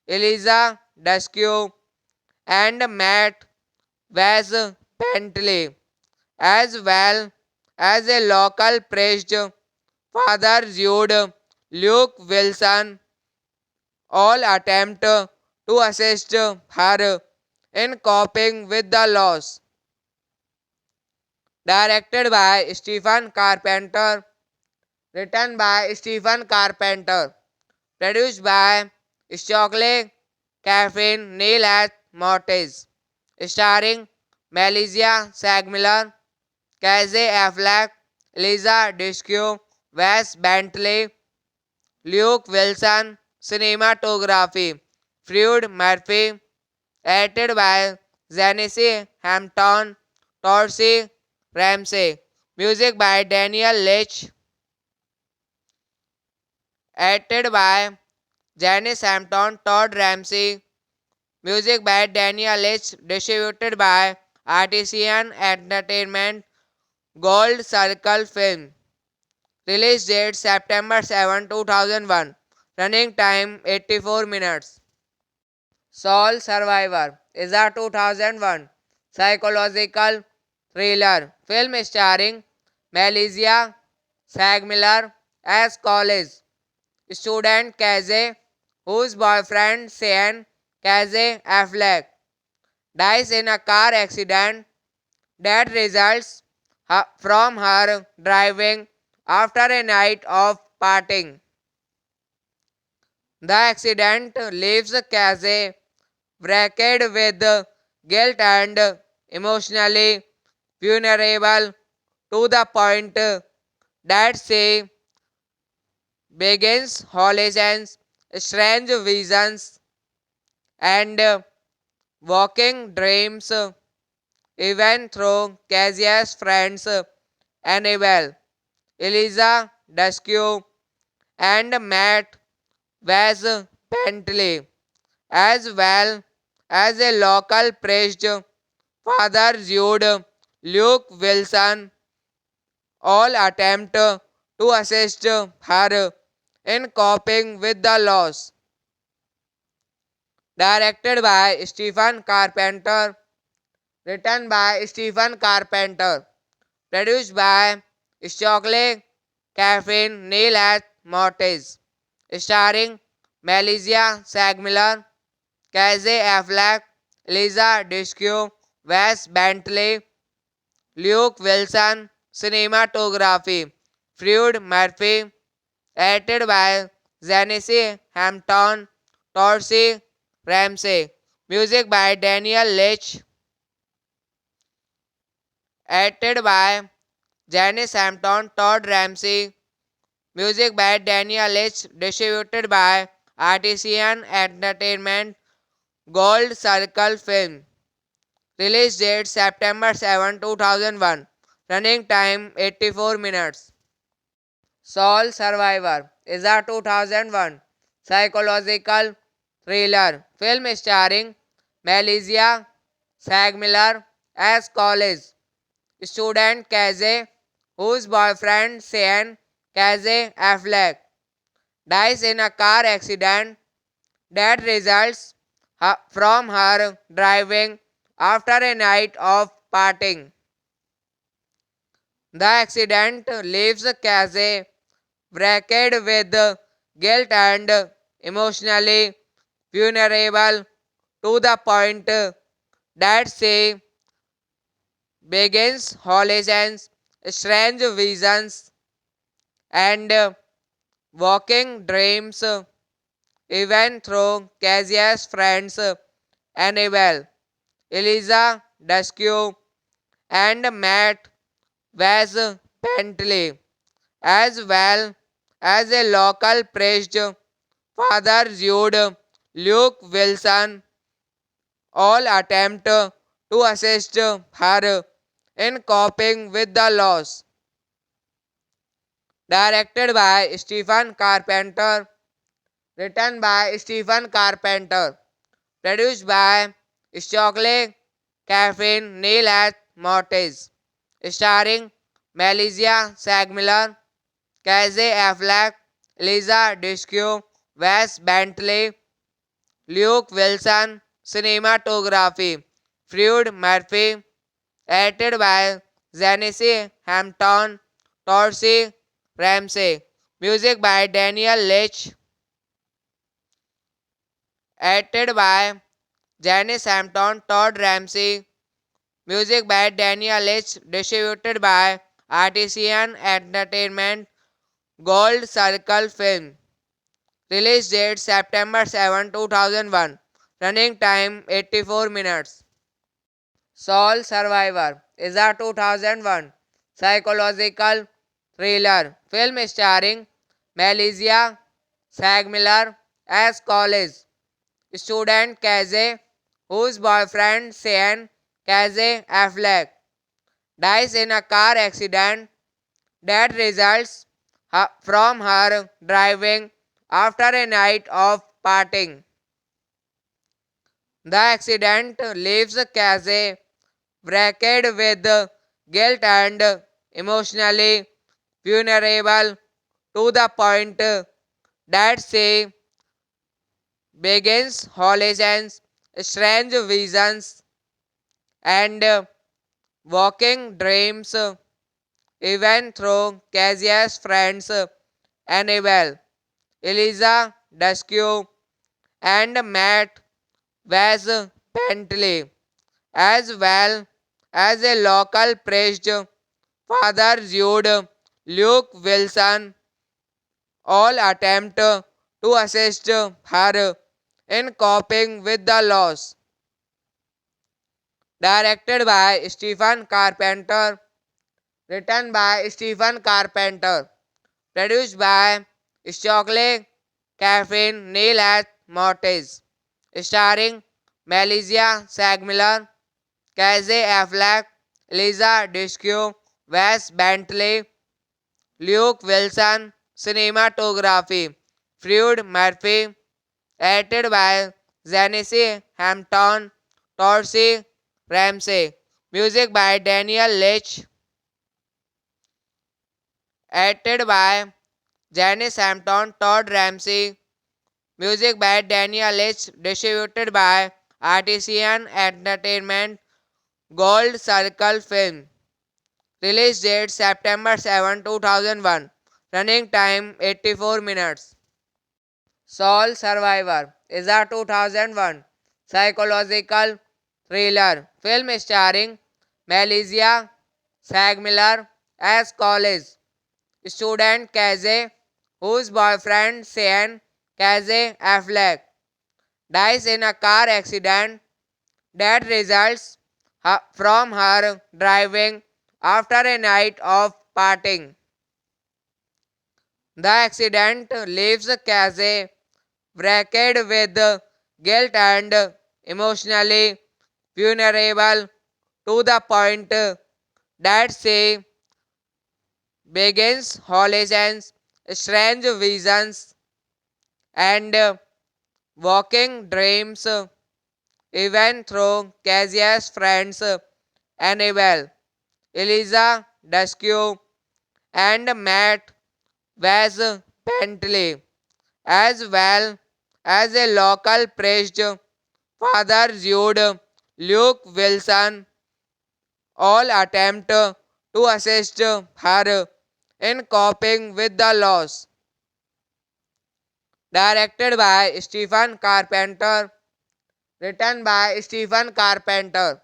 Eliza Duskue, and Matt Wes Bentley, as well as a local priest, Father Jude Luke Wilson, all attempt to assist her in coping with the loss. Directed by Stephen Carpenter, written by Stephen Carpenter, produced by Stockley Caffeine Neil at Mortis, starring Melissa Sagmiller, Casey Affleck, Lisa Disco, Wes Bentley, Luke Wilson, cinematography, Fred Murphy, edited by Janice Hampton, Torsi Ramsey, music by Daniel Leach, Acted by Janice Hampton, Todd Ramsey. Music by Daniel H. Distributed by Artisan Entertainment. Gold Circle Film. Release date September 7, 2001. Running time 84 minutes. Soul Survivor is a 2001 psychological thriller film starring Malaysia Sagmiller as college student Casey, whose boyfriend Sean Casey Affleck dies in a car accident that results from her driving after a night of partying. The accident leaves Casey wrecked with guilt and emotionally vulnerable to the point that she begins hallucinations, strange visions, and walking dreams, even through Cassia's friends Annabelle, Eliza Dushku, and Matt Wes Bentley, as well as a local priest, Father Jude Luke Wilson, all attempt to assist her in coping with the loss. Directed by Stephen Carpenter, written by Stephen Carpenter, produced by Stockley Caffeine Neil at Mortis, starring Malaysia Sagmiller, Casey Affleck, Lisa Dushku, Wes Bentley, Luke Wilson, cinematography, Fred Murphy, edited by Janice Hampton, Torsey Ramsey, music by Daniel Leach, edited by Janice Hampton, Todd Ramsey, music by Daniel Leach, distributed by Artisan Entertainment, Gold Circle Film. Release date September 7, 2001. Running time 84 minutes. Soul Survivor is a 2001 psychological thriller film starring Malaysia Sagmiller as college student Casey, whose boyfriend Sean Casey Affleck dies in a car accident that results from her driving after a night of partying. The accident leaves Casey wrecked with guilt and emotionally vulnerable to the point that she begins hallucinations, strange visions, and walking dreams, even through Cassia's friends Annabelle, Eliza Dushku, and Matt Wes Bentley, as well as a local priest, Father Jude Luke Wilson, all attempt to assist her in coping with the loss. Directed by Stephen Carpenter, written by Stephen Carpenter, produced by Stockley Caffeine Neil at Mortis, starring Malaysia Sagmiller, Casey Affleck, Lisa Dushku, Wes Bentley, Luke Wilson, cinematography, Fred Murphy, edited by Janice Hampton, Torsey Ramsey, music by Daniel Leach, edited by Janice Hampton, Todd Ramsey, music by Daniel Leach, distributed by Artisan Entertainment, Gold Circle Film. Release date September 7, 2001. Running time 84 minutes. Soul Survivor is a 2001 psychological thriller film starring Malaysia Sagmiller as college student Casey, whose boyfriend Sean Casey Affleck dies in a car accident that results from her driving after a night of partying. The accident leaves Casey wrecked with guilt and emotionally vulnerable to the point that she begins hallucinations, strange visions, and walking dreams, even through Cassia's friends Annabelle, Eliza Duskue, and Matt Wes Bentley, as well as a local priest, Father Jude Luke Wilson, all attempt to assist her in coping with the loss. Directed by Stephen Carpenter, written by Stephen Carpenter, produced by Stockley Caffeine Neil at Mortis, starring Melissa Sagmiller, Casey Affleck, Lisa Dushku, Wes Bentley, Luke Wilson, cinematography, Fred Murphy, edited by Janice Hampton, Torsi Ramsey, music by Daniel Leach, edited by Janice Hampton, Todd Ramsey, music by Daniel Leach, distributed by Artisan Entertainment, Gold Circle Film. Release date September 7, 2001. Running time 84 minutes. Soul Survivor is a 2001 psychological thriller film starring Melissa Sagmiller as college student Casey, whose boyfriend Sean Casey Affleck dies in a car accident that results from her driving after a night of partying. The accident leaves Casey wrecked with guilt and emotionally vulnerable to the point that she begins hallucinations, strange visions, and walking dreams, even through Cassia's friends Annabelle, Eliza Duskue, and Matt Wes Bentley, as well as a local priest, Father Jude Luke Wilson, all attempt to assist her in coping with the loss. Directed by Stephen Carpenter, written by Stephen Carpenter,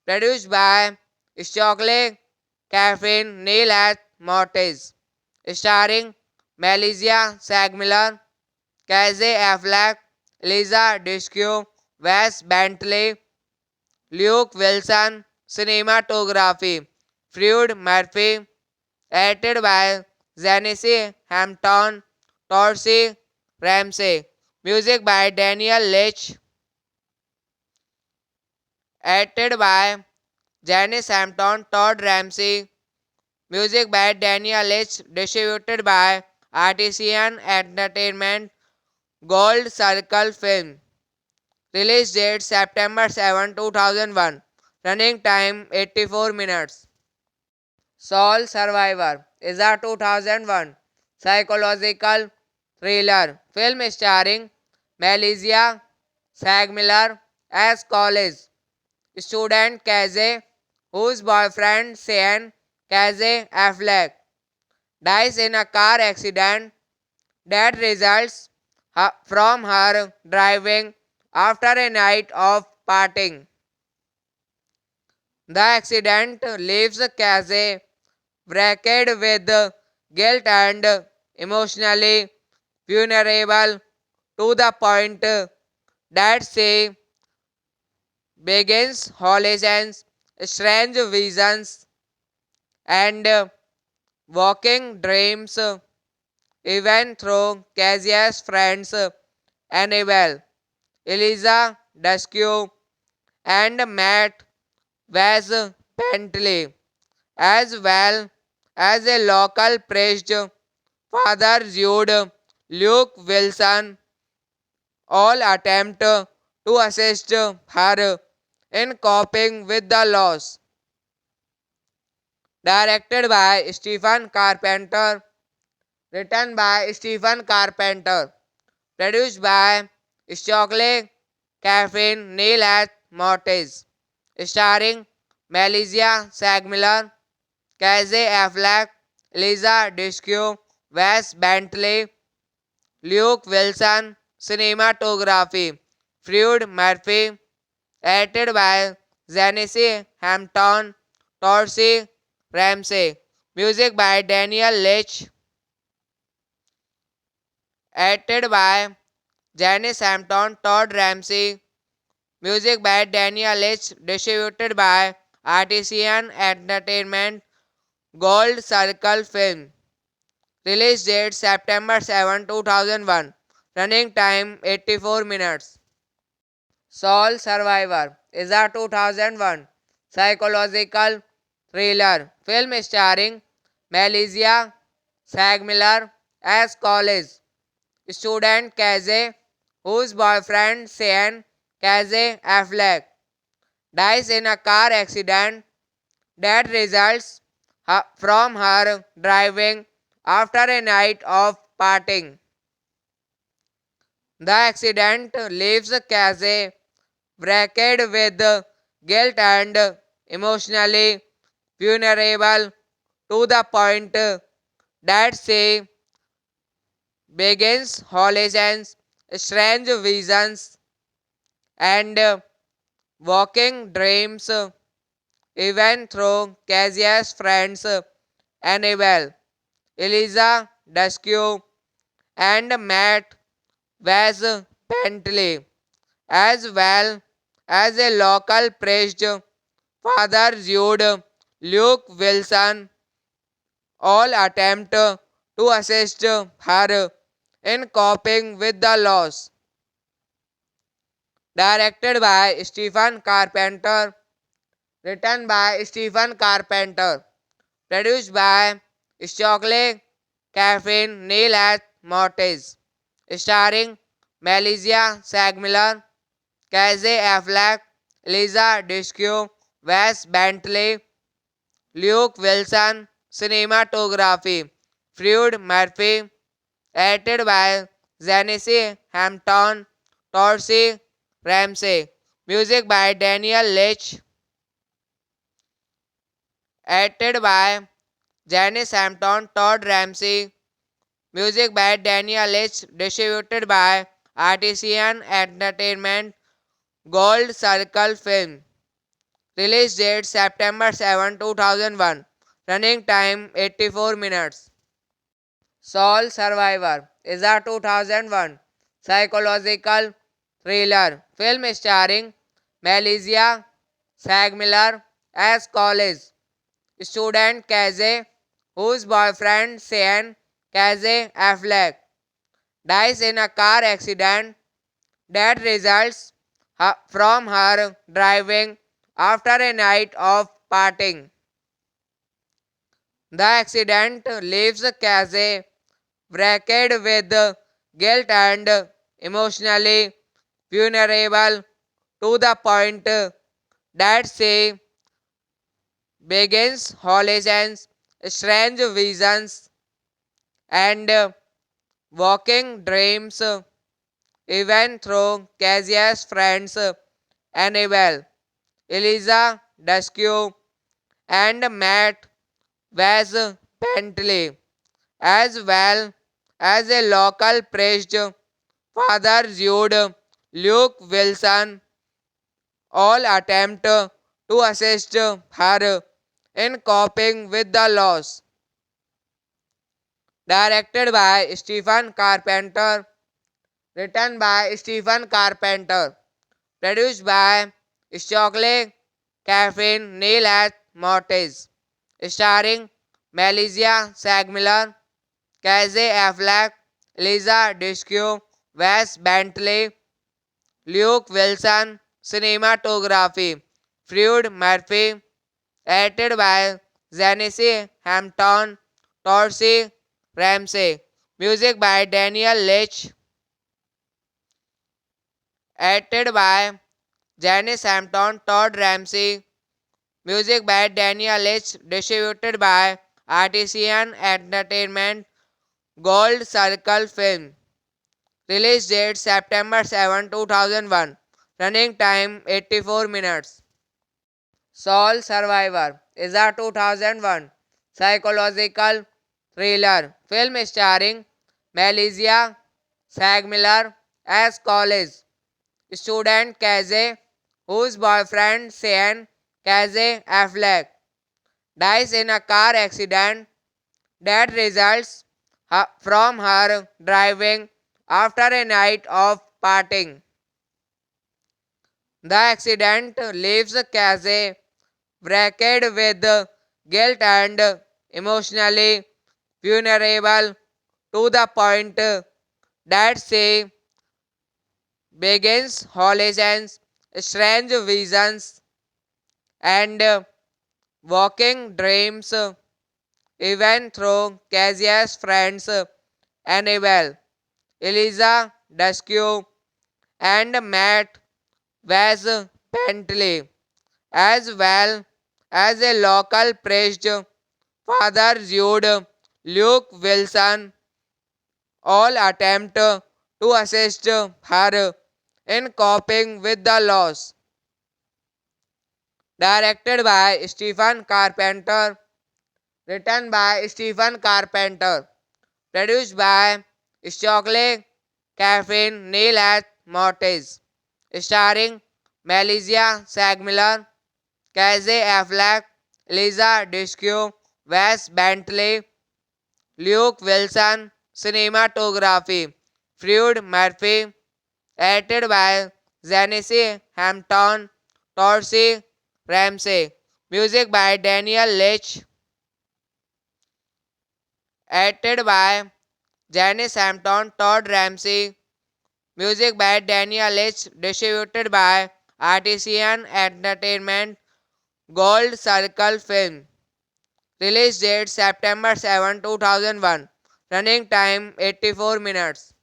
produced by Stockley Caffeine Neil at Mortis, starring Melissa Sagmiller, Casey Affleck, Lisa Dushku, Wes Bentley, Luke Wilson, cinematography, Fred Murphy, edited by Janice Hampton, Torsi Ramsey, music by Daniel Leach, edited by Janice Hampton, Todd Ramsey, music by Daniel Leach, distributed by Artisan Entertainment, Gold Circle Film. Release date September 7, 2001. Running time 84 minutes. Soul Survivor is a 2001 psychological thriller film starring Melissa Sagmiller as college student Casey, whose boyfriend Sean Casey Affleck dies in a car accident that results from her driving after a night of partying. The accident leaves Casey wrecked with guilt and emotionally vulnerable to the point that she begins hallucinations, strange visions, and walking dreams, even through Cassia's friends Annabelle, Eliza Duskue, and Matt Wes Bentley, as well as a local priest, Father Jude Luke Wilson all attempt to assist her in coping with the loss. Directed by Stephen Carpenter, written by Stephen Carpenter, produced by Stockley Caffeine Neil at Mortis, starring Melissa Sagmiller, Casey Affleck, Lisa Disque, Wes Bentley, Luke Wilson, cinematography, Fred Murphy, edited by Janice Hampton, Torsi Ramsey, music by Daniel Leach, edited by Janice Hampton, Todd Ramsey, music by Daniel Leach, distributed by Artisan Entertainment, Gold Circle Film. Release date September 7, 2001. Running time 84 minutes. Soul Survivor is a 2001 psychological thriller film starring Melissa Sagmiller as college student Casey, whose boyfriend Sean Casey Affleck dies in a car accident that results from her driving after a night of partying. The accident leaves Casey wrecked with guilt and emotionally vulnerable to the point that she begins hallucinations, strange visions, and walking dreams, even through Casey's friends Annabelle, Eliza Duskue, and Matt Wes Bentley, as well as a local priest, Father Jude Luke Wilson, all attempt to assist her in coping with the loss. Directed by Stephen Carpenter, written by Stephen Carpenter, produced by Stockley Caffeine Neil at Mortis, starring Melissa Sagmiller, Casey Affleck, Lisa Disque, Wes Bentley, Luke Wilson, cinematography, Fred Murphy, edited by Janice Hampton, Torsi Ramsey, music by Daniel Leach, edited by Janice Hampton, Todd Ramsey, music by Daniel Leach, distributed by Artisan Entertainment, Gold Circle Film. Release date September 7, 2001. Running time 84 minutes. Soul Survivor is a 2001 psychological thriller film starring Melissa Sagmiller as college student Casey, whose boyfriend Sean Casey Affleck dies in a car accident that results from her driving after a night of partying. The accident leaves Casey wrecked with guilt and emotionally vulnerable to the point that she begins hallucinations, strange visions, and walking dreams, even through Casey's friends Annabelle, Eliza Duskue, and Matt Wes Bentley, as well as a local priest, Father Jude Luke Wilson, all attempt to assist her in coping with the loss. Directed by Stephen Carpenter, written by Stephen Carpenter, produced by Stockley Caffeine Neil at Mortis, starring Melissa Sagmiller, Casey Affleck, Lisa Disque, Wes Bentley, Luke Wilson, cinematography, Fred Murphy, edited by Janice Hampton, Torsi Ramsey, Music by Daniel Leach. Edited by Janice Hampton, Todd Ramsey. Music by Daniel Leach. Distributed by Artisan Entertainment. Gold Circle Film. Release date September 7, 2001. Running time 84 minutes. Soul Survivor is a 2001 psychological thriller film starring Malaysia Sagmiller as college student Casey, whose boyfriend Sean Casey Affleck dies in a car accident that results from her driving after a night of partying. The accident leaves Casey wrecked with guilt and emotionally vulnerable to the point that she begins hallucinations, strange visions, and walking dreams, even through Casey's friends Annabelle, Eliza Dushku, and Matt Wes Bentley, as well as a local priest, Father Jude Luke Wilson, all attempt to assist her in coping with the loss. Directed by Stephen Carpenter, written by Stephen Carpenter, produced by Stockley Caffeine Neil at Mortis, starring Malaysia Sagmiller, Casey Affleck, Lisa Dushku, Wes Bentley, Luke Wilson, cinematography, Fred Murphy, edited by Janice Hampton, Torsey Ramsey, music by Daniel Leach, edited by Janice Hampton, Todd Ramsey, music by Daniel Leach, distributed by Artisan Entertainment, Gold Circle Film. Release date September 7, 2001. Running time 84 minutes.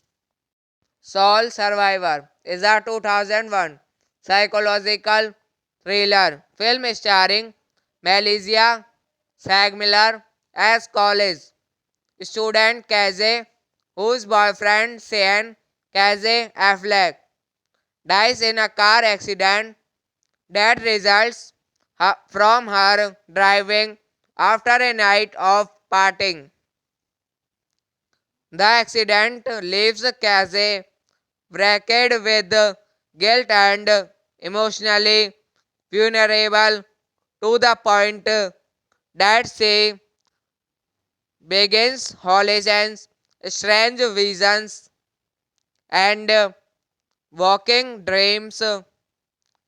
Soul Survivor is a 2001 psychological thriller film starring Malaysia Sagmiller as college student Casey, whose boyfriend Sean Casey Affleck dies in a car accident that results from her driving after a night of partying. The accident leaves Casey wrecked with guilt and emotionally vulnerable to the point that she begins hallucinations, strange visions, and walking dreams,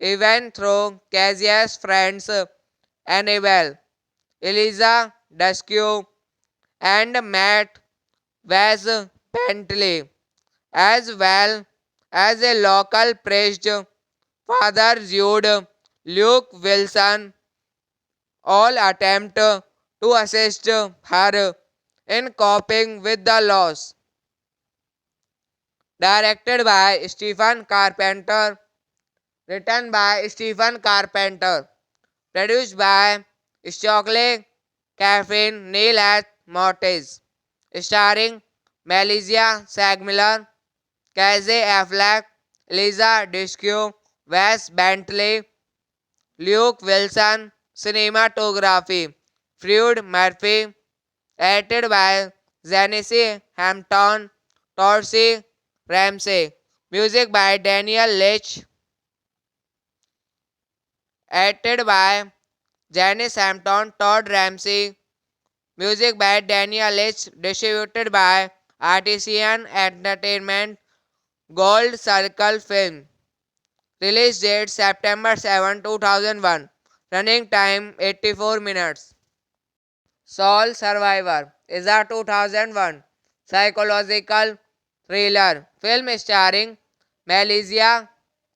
even through Casey's friends Annabelle, Eliza Dushku, and Matt Wes Bentley, as well as a local priest, Father Jude Luke Wilson, all attempt to assist her in coping with the loss. Directed by Stephen Carpenter, written by Stephen Carpenter, produced by Stockley Caffeine Neil at Mortis, starring Malaysia Sagmiller, Casey Affleck, Lisa Dushku, Wes Bentley, Luke Wilson, cinematography, Fred Murphy, edited by Janice Hampton, Torsey Ramsey, music by Daniel Leach, edited by Janice Hampton, Todd Ramsey, music by Daniel Leach, distributed by Artisan Entertainment, Gold Circle Film. Release date September 7, 2001. Running time 84 minutes. Soul Survivor is a 2001 psychological thriller film starring Malaysia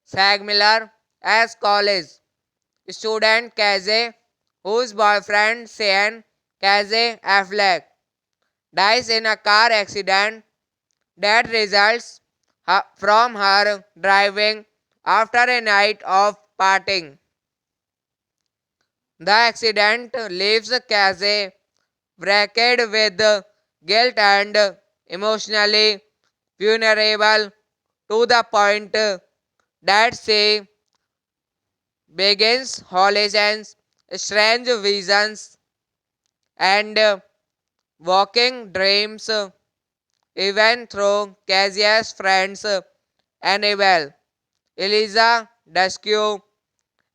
Sagmiller as college student Casey, whose boyfriend Sean Casey Affleck dies in a car accident that results from her driving after a night of partying. The accident leaves Casey wrecked with guilt and emotionally vulnerable to the point that she begins hallucinations, strange visions, and walking dreams, even through Cassia's friends Annabelle, Eliza Duskue,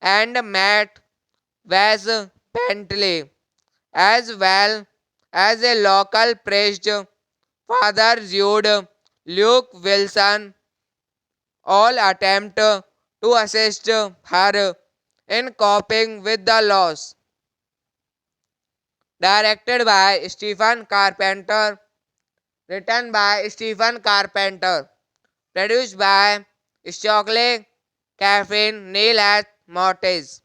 and Matt Wes Bentley, as well as a local priest, Father Jude Luke Wilson, all attempt to assist her in coping with the loss. Directed by Stephen Carpenter, written by Stephen Carpenter, produced by Stockley Caffeine Neil at Mortis,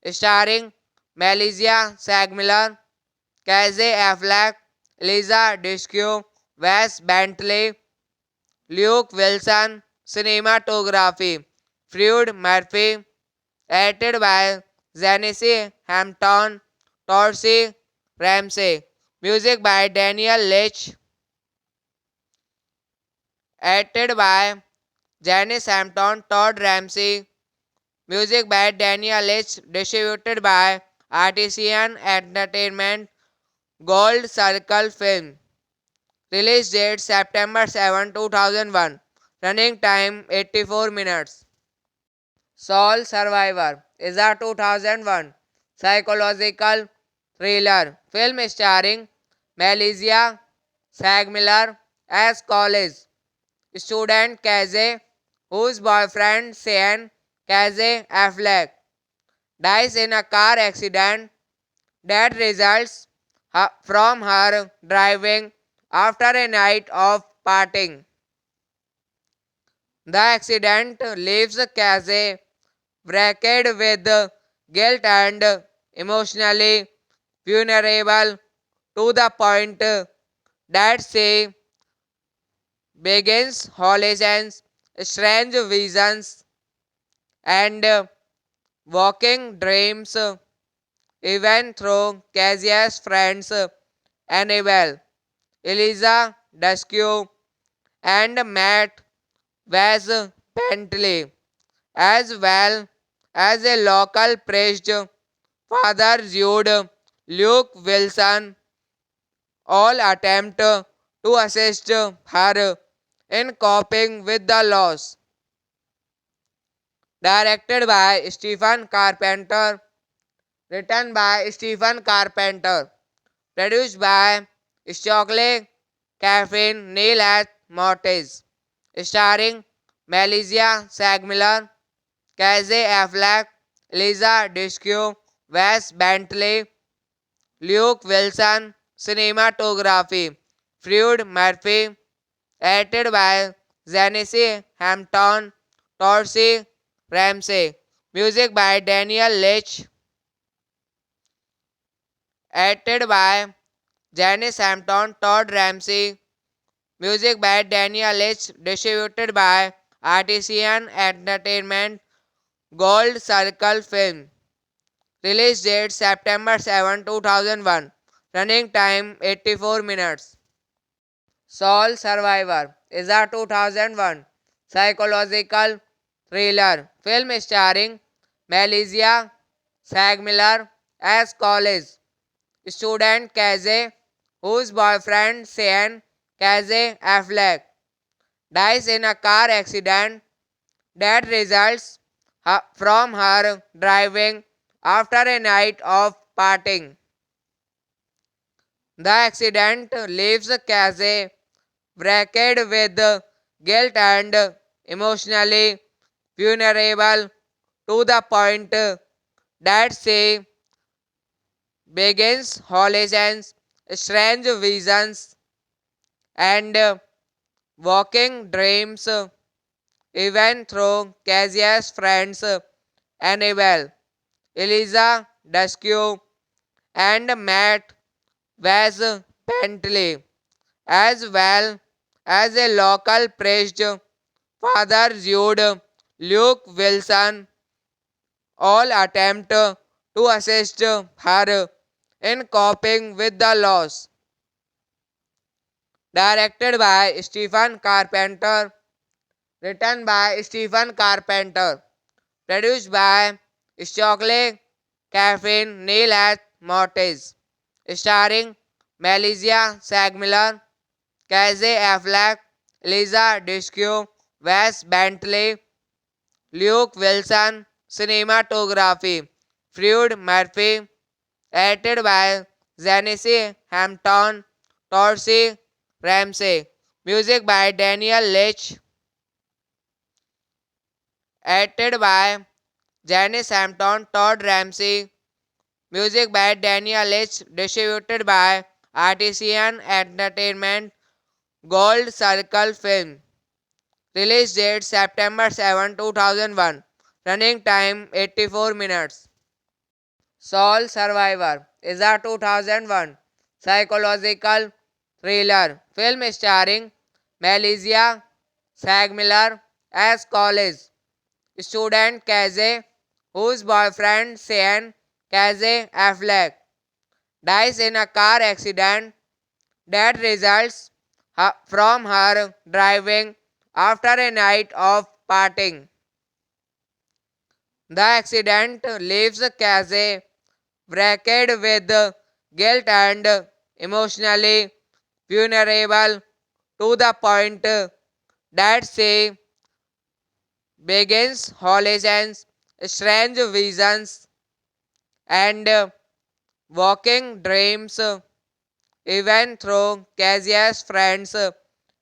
starring Melissa Sagmiller, Casey Affleck, Lisa Disque, Wes Bentley, Luke Wilson, cinematography, Fred Murphy, edited by Janice Hampton, Torsi Ramsey, music by Daniel Leach, edited by Janice Hampton, Todd Ramsey, music by Daniel Leach, distributed by Artisan Entertainment, Gold Circle Film. Release date September 7, 2001. Running time 84 minutes. Soul Survivor is a 2001 psychological thriller film starring Melissa Sagmiller as college student Casey, whose boyfriend Sean Casey Affleck dies in a car accident that results from her driving after a night of partying. The accident leaves Casey wrecked with guilt and emotionally vulnerable to the point that she begins hallucinations, strange visions, and walking dreams, even through Cassia's friends Annabelle, Eliza Duskue, and Matt Wes Bentley, as well as a local priest, Father Jude Luke Wilson, all attempt to assist her in coping with the loss. Directed by Stephen Carpenter, written by Stephen Carpenter, produced by Stockley Caffeine Neil at Mortis, starring Melissa Sagmiller, Casey Affleck, Lisa Disque, Wes Bentley, Luke Wilson, cinematography, Fred Murphy, edited by Janice Hampton, Torsi Ramsey, music by Daniel Leach, edited by Janice Hampton, Todd Ramsey, music by Daniel Leach, distributed by Artisan Entertainment, Gold Circle Film. Release date September 7, 2001. Running time 84 minutes. Soul Survivor is a 2001 psychological thriller film starring Melissa Sagmiller as college student Casey, whose boyfriend Sean Casey Affleck dies in a car accident that results from her driving after a night of partying. The accident leaves Casey wrecked with guilt and emotionally vulnerable to the point that she begins hallucinations, strange visions, and walking dreams, even through Cassia's friends Annabelle, Eliza Duskue, and Matt Wes Bentley, as well as a local priest, Father Jude, Luke Wilson, all attempt to assist her in coping with the loss. Directed by Stephen Carpenter, written by Stephen Carpenter, produced by Stockley Caffeine Neil at Mortis, starring Melissa Sagmiller, Casey Affleck, Lisa Disco, Wes Bentley, Luke Wilson, cinematography, Freud Murphy, edited by Janice Hampton, Torsi Ramsey, music by Daniel Leach, edited by Janice Hampton, Todd Ramsey, music by Daniel Leach, distributed by Artisan Entertainment, Gold Circle Film. Release date September 7, 2001. Running time 84 minutes. Soul Survivor is a 2001 psychological thriller film starring Melissa Sagmiller as college student Casey, whose boyfriend Sean Casey Affleck dies in a car accident that results from her driving after a night of partying. The accident leaves Casey wrecked with guilt and emotionally vulnerable to the point that she begins hallucinations, strange visions, and walking dreams, even through Casey's friends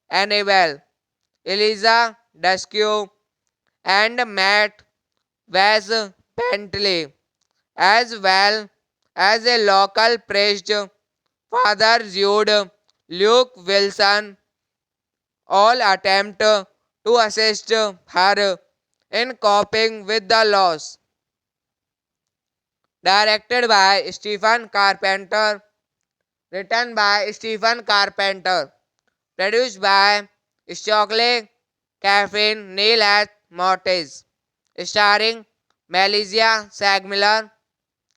Annabelle, Eliza Duskue, and Matt Wes Bentley, as well as a local priest, Father Jude, Luke Wilson, all attempt to assist her in coping with the loss. Directed by Stephen Carpenter, written by Stephen Carpenter, produced by Stockley Caffeine Neil at Mortis, starring Melissa Sagmiller,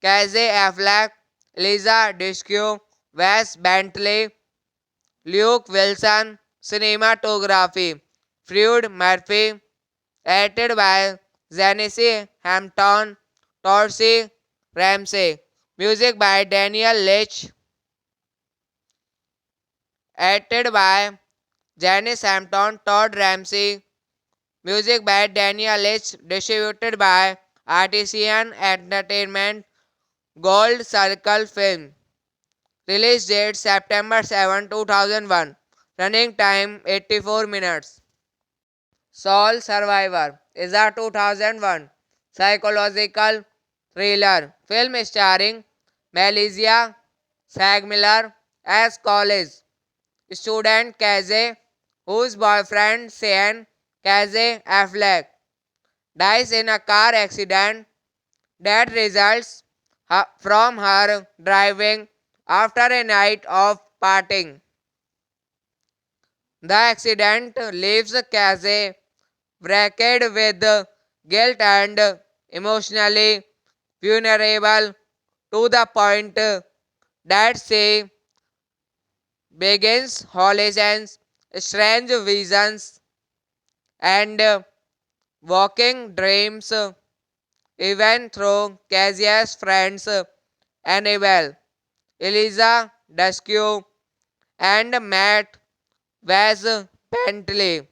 Casey Affleck, Lisa Disco, Wes Bentley, Luke Wilson, cinematography, Freud Murphy, edited by Janice Hampton, Torsi Ramsey, music by Daniel Leach, edited by Janice Hampton, Todd Ramsey, music by Daniel Leach, distributed by Artisan Entertainment, Gold Circle Film. Release date September 7, 2001. Running time 84 minutes. Soul Survivor is a 2001 psychological thriller film starring Melissa Sagmiller as college student Casey, whose boyfriend Sean Casey Affleck dies in a car accident that results from her driving after a night of partying. The accident leaves Casey wrecked with guilt and emotionally vulnerable to the point that she begins hallucinations, strange visions, and walking dreams, even through Casey's friends Annabelle, Eliza Duskue, and Matt Wes Bentley,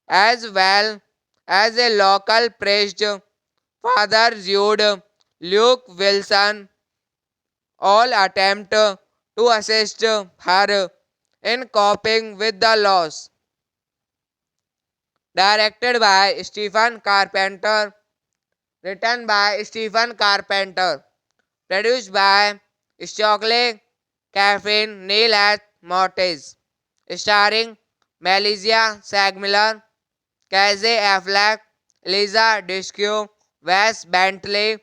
as well as a local priest, Father Jude, Luke Wilson, all attempt to assist her in coping with the loss. Directed by Stephen Carpenter, written by Stephen Carpenter, produced by Stockley Caffeine Neil at Mortis, starring Melissa Sagmiller, Casey Affleck, Lisa Disco, Wes Bentley,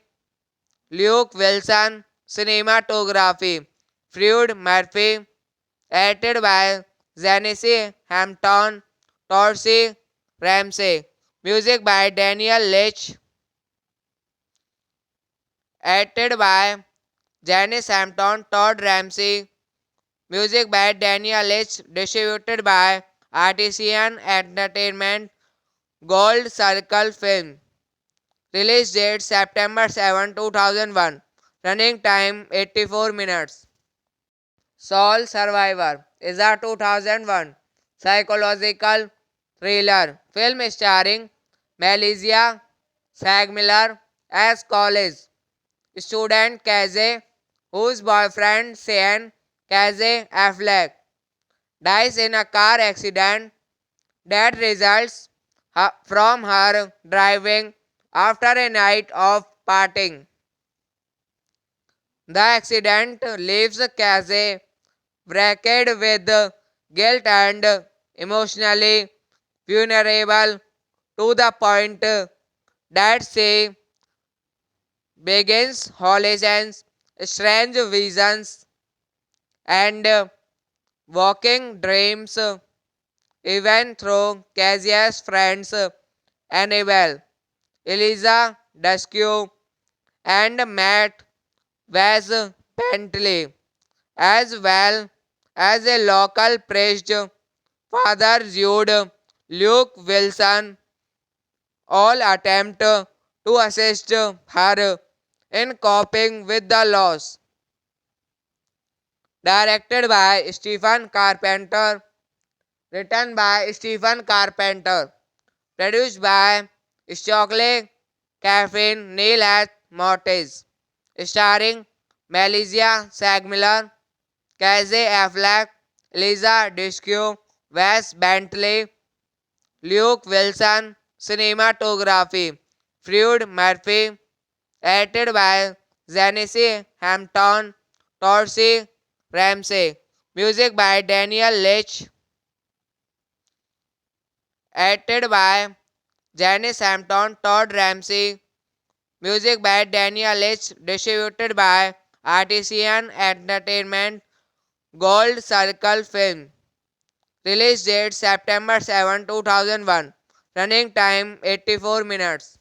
Luke Wilson, cinematography, Freud Murphy, edited by Janice Hampton, Dorsey, Ramsey. Music by Daniel Leach. Edited by Janice Hampton, Todd Ramsey. Music by Daniel Leach. Distributed by Artisan Entertainment. Gold Circle Film. Release date September 7, 2001. Running time 84 minutes. Soul Survivor is a 2001 psychological thriller film starring Malaysia Sagmiller as college student Casey, whose boyfriend Sean Casey Affleck dies in a car accident that results from her driving after a night of partying. The accident leaves Casey wrecked with guilt and emotionally vulnerable to the point that she begins hallucinations, strange visions, and walking dreams, even through Casey's friends Annabelle, Eliza Dushku, and Matt Wes Bentley, as well as a local priest, Father Jude Luke Wilson, all attempt to assist her in coping with the loss. Directed by Stephen Carpenter, written by Stephen Carpenter, produced by Stockley Caffeine Neil at Mortis, starring Malaysia Sagmiller, Casey Affleck, Lisa Dushku, Wes Bentley, Luke Wilson, cinematography, Fred Murphy, edited by Janice Hampton, Dorsey Ramsey, music by Daniel Leach, edited by Janice Hampton, Todd Ramsey, music by Daniel Leach, distributed by Artisan Entertainment, Gold Circle Film. Release date September 7, 2001. Running time 84 minutes.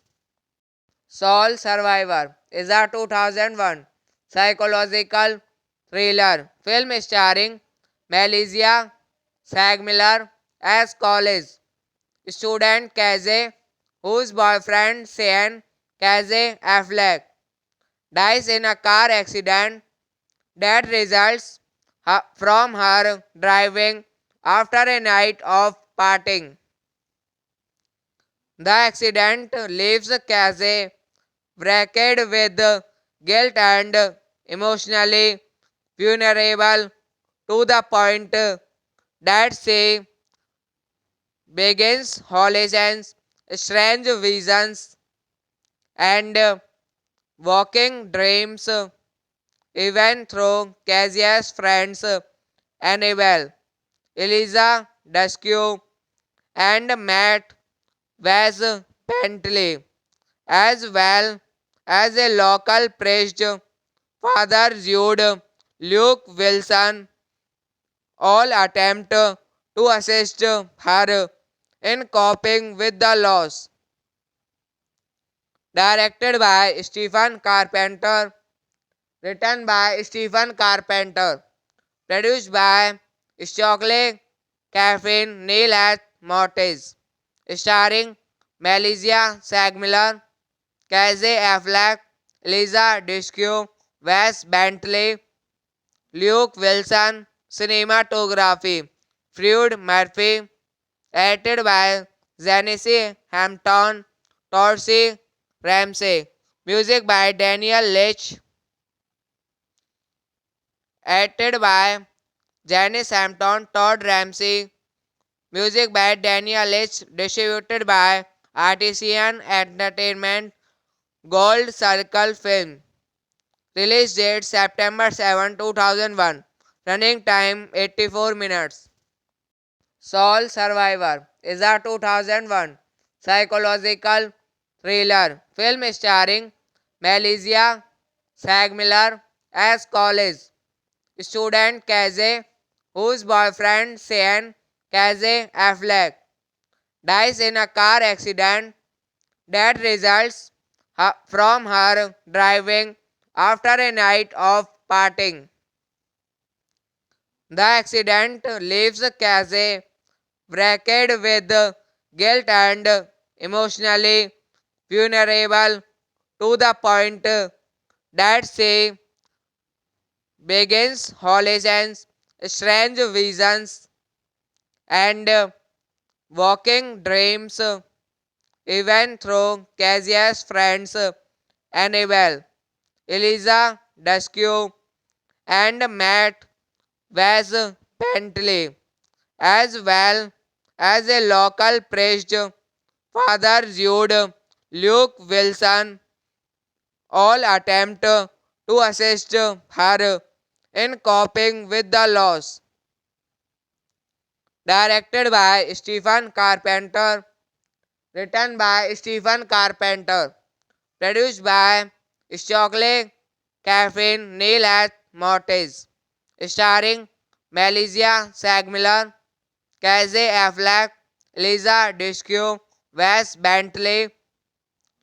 Soul Survivor is a 2001 psychological thriller film starring Malaysia Sagmiller as college student Casey, whose boyfriend Sean Casey Affleck dies in a car accident that results from her driving after a night of partying. The accident leaves Casey wrecked with guilt and emotionally vulnerable to the point that she begins hallucinations, strange visions, and walking dreams, even through Casey's friends Annabelle, Eliza Dushku, and Matt Wes Bentley, as well as a local priest, Father Jude Luke Wilson, all attempt to assist her in coping with the loss. Directed by Stephen Carpenter, written by Stephen Carpenter, produced by Stockley Caffeine Neil at Mortis, starring Malaysia Sagmiller, Casey Affleck, Lisa Dushku, Wes Bentley, Luke Wilson, cinematography, Fred Murphy, edited by Janice Hampton, Dorsey Ramsey, music by Daniel Leach, edited by Janice Hampton, Todd Ramsey, music by Daniel Leach, distributed by Artisan Entertainment, Gold Circle Film. Release date September 7, 2001. Running time 84 minutes. Soul Survivor is a 2001 psychological thriller film starring Malaysia Sagmiller as college student Casey, whose boyfriend Sean Casey Affleck dies in a car accident that results from her driving after a night of partying. The accident leaves Casey wrecked with guilt and emotionally vulnerable to the point that she begins hallucinations, strange visions, and walking dreams, even through Cassia's friends Annabelle, Eliza Dushku, and Matt Wes Bentley, as well as a local priest, Father Jude Luke Wilson, all attempt to assist her in coping with the loss. Directed by Stephen Carpenter, written by Stephen Carpenter, produced by Stockley Caffeine Neil at Mortis, starring Melissa Sagmiller, Casey Affleck, Lisa Dushku, Wes Bentley,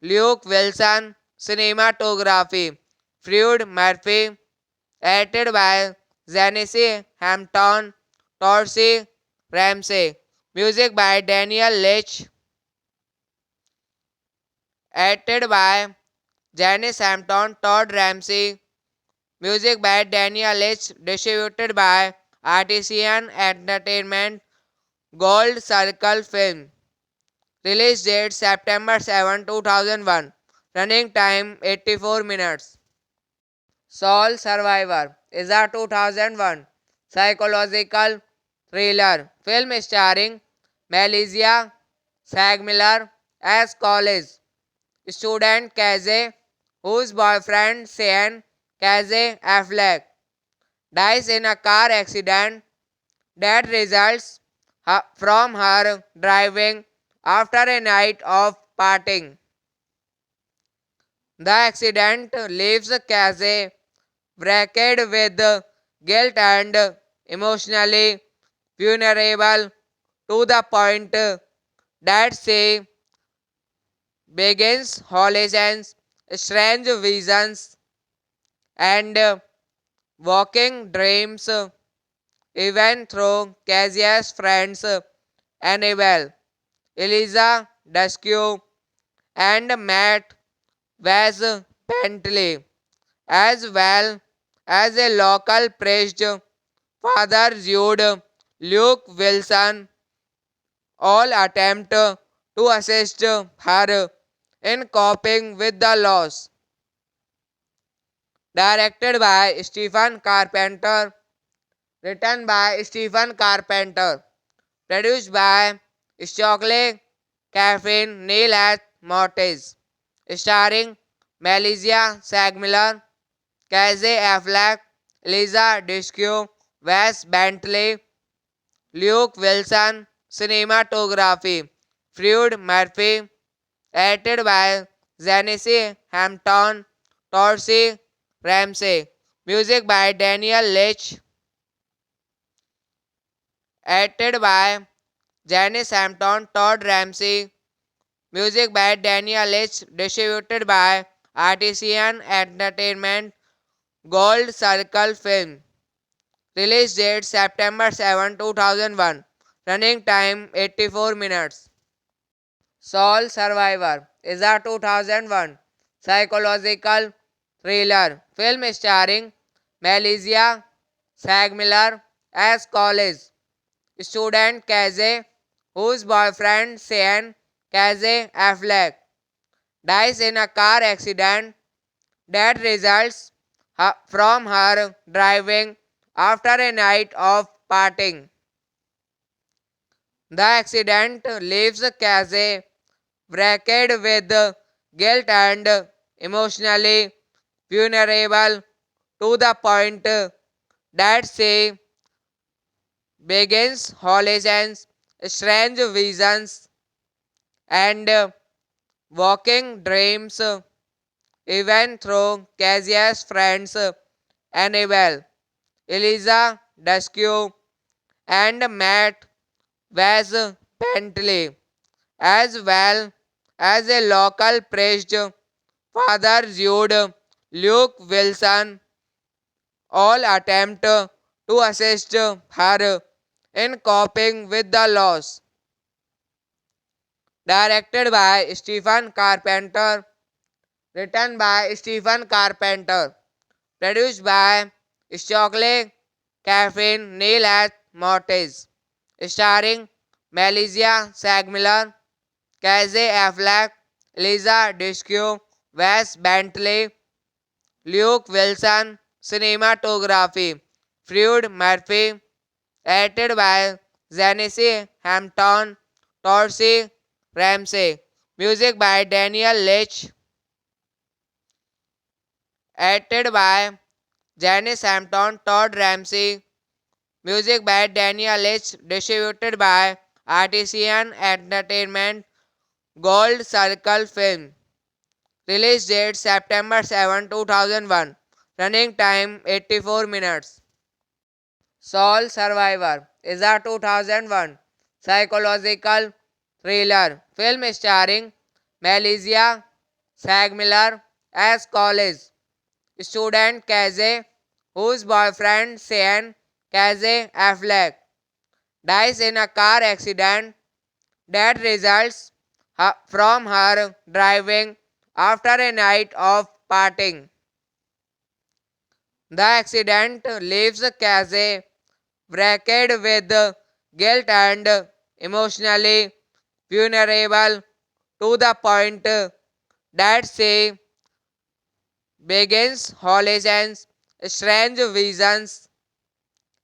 Luke Wilson, cinematography, Fred Murphy, edited by Janice Hampton, Torsi Ramsey, music by Daniel Leach, edited by Janice Hampton, Todd Ramsey, music by Daniel Leach, distributed by Artisan Entertainment, Gold Circle Film. Release date September 7, 2001. Running time 84 minutes. Soul Survivor is a 2001 psychological thriller film starring Melissa Sagmiller as college student Casey, whose boyfriend Sean Casey Affleck dies in a car accident that results from her driving after a night of partying. The accident leaves Casey wrecked with guilt and emotionally vulnerable to the point that she begins hallucinations, strange visions, and walking dreams, even through Cassia's friends Annabelle, Eliza Dushku, and Matt Wes Bentley, as well as a local priest, Father Jude Luke Wilson, all attempt to assist her in coping with the loss. Directed by Stephen Carpenter, written by Stephen Carpenter, produced by Stockley Caffeine Neil at Mortis, starring Melissa Sagmiller, Casey Affleck, Lisa Dushku, Wes Bentley, Luke Wilson, cinematography, Fred Murphy, edited by Janice Hampton, Torsi Ramsey, music by Daniel Leach, edited by Janice Hampton, Todd Ramsey, music by Daniel Leach, distributed by Artisan Entertainment, Gold Circle Film. Release date September 7, 2001. Running time 84 minutes. Soul Survivor is a 2001 psychological thriller film starring Melissa Sagmiller as college student Casey, whose boyfriend Sean Casey Affleck dies in a car accident that results from her driving after a night of partying. The accident leaves Casey wrecked with guilt and emotionally vulnerable to the point that she begins hallucinations, strange visions, and walking dreams, even through Cassia's friends Annabelle, Eliza Dushku, and Matt Wes Bentley, as well as a local priest, Father Jude Luke Wilson, all attempt to assist her in coping with the loss. Directed by Stephen Carpenter, written by Stephen Carpenter, produced by Stockley Caffeine Neil at Mortis, starring Melissa Sagmiller, Casey Affleck, Lisa Disco, Wes Bentley, Luke Wilson, cinematography, Fred Murphy, edited by Janice Hampton, Torsi Ramsey, music by Daniel Leach, edited by Janice Hampton, Todd Ramsey, music by Daniel Leach, distributed by Artisan Entertainment, Gold Circle Film. Release date September 7, 2001. Running time 84 minutes. Soul Survivor is a 2001 psychological thriller film starring Melissa Sagmiller as college student Casey, whose boyfriend Sean Casey Affleck dies in a car accident that results from her driving after a night of partying. The accident leaves Casey wrecked with guilt and emotionally vulnerable to the point that she begins hallucinations, strange visions,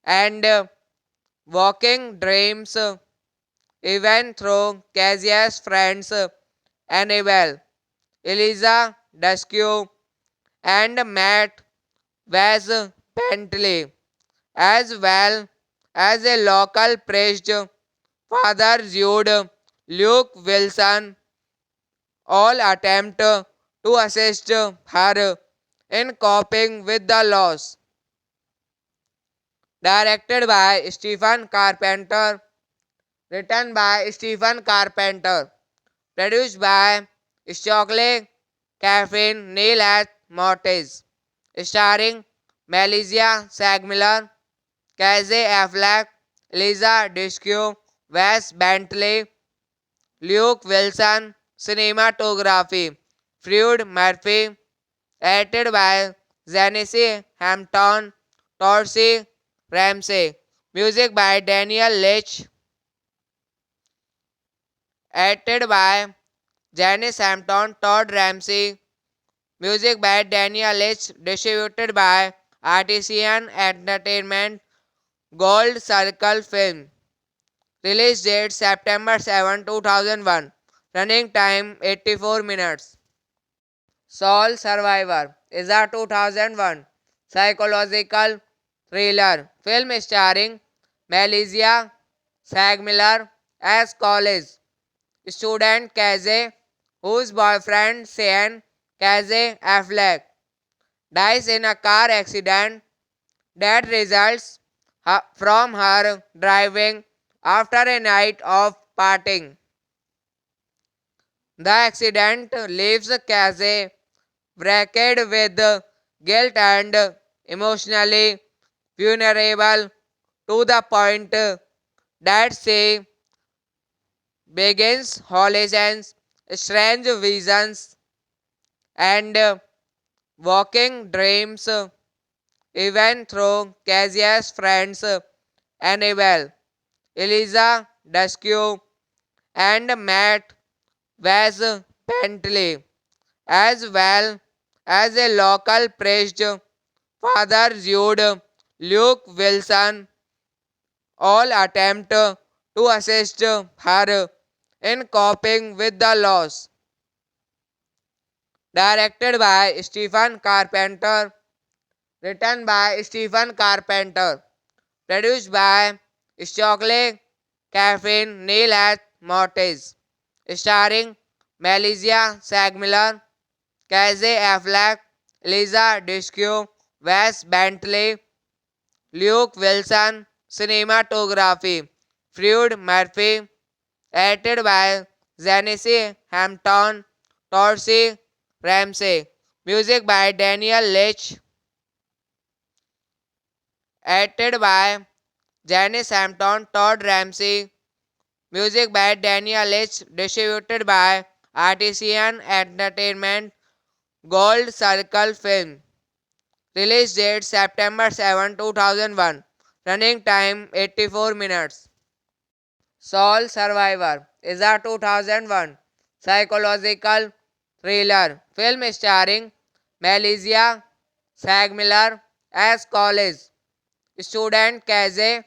and walking dreams, even through Casey's friends Annabelle, Eliza Duskue, and Matt Wes Bentley, as well as a local priest, Father Jude Luke Wilson, all attempt to assist her in coping with the loss. Directed by Stephen Carpenter, written by Stephen Carpenter, produced by Stockley Caffeine Neil at Mortis, starring Melissa Sagmiller, Casey Affleck, Lisa Disco, Wes Bentley, Luke Wilson, cinematography, Fred Murphy, edited by Janice Hampton, Torsi Ramsey, music by Daniel Leach, edited by Janice Hampton, Todd Ramsey, music by Daniel Leach, distributed by Artisan Entertainment, Gold Circle Film. Release date September 7, 2001. Running time 84 minutes. Soul Survivor is a 2001 psychological thriller film starring Melissa Sagmiller as college student Casey, whose boyfriend Sean Casey Affleck dies in a car accident that results from her driving after a night of partying. The accident leaves Casey wrecked with guilt and emotionally vulnerable to the point that she begins hallucinations, strange visions, and walking dreams, even through Casey's friends Annabelle, Eliza Duskue, and Matt Wes Bentley, as well as a local priest, Father Jude Luke Wilson, all attempt to assist her in coping with the loss. Directed by Stephen Carpenter, written by Stephen Carpenter, produced by Stockley Caffeine Neil at Mortis, starring Melissa Sagmiller, Casey Affleck, Lisa Disco, Wes Bentley, Luke Wilson, cinematography, Fred Murphy. Acted by Janice Hampton, Torsi Ramsey. Music by Daniel Leach. Acted by Janice Hampton, Todd Ramsey. Music by Daniel Leach. Distributed by Artisan Entertainment. Gold Circle Film. Release date September 7, 2001. Running time 84 minutes. Soul Survivor is a 2001 psychological thriller film starring Malaysia Sagmiller as college student Casey,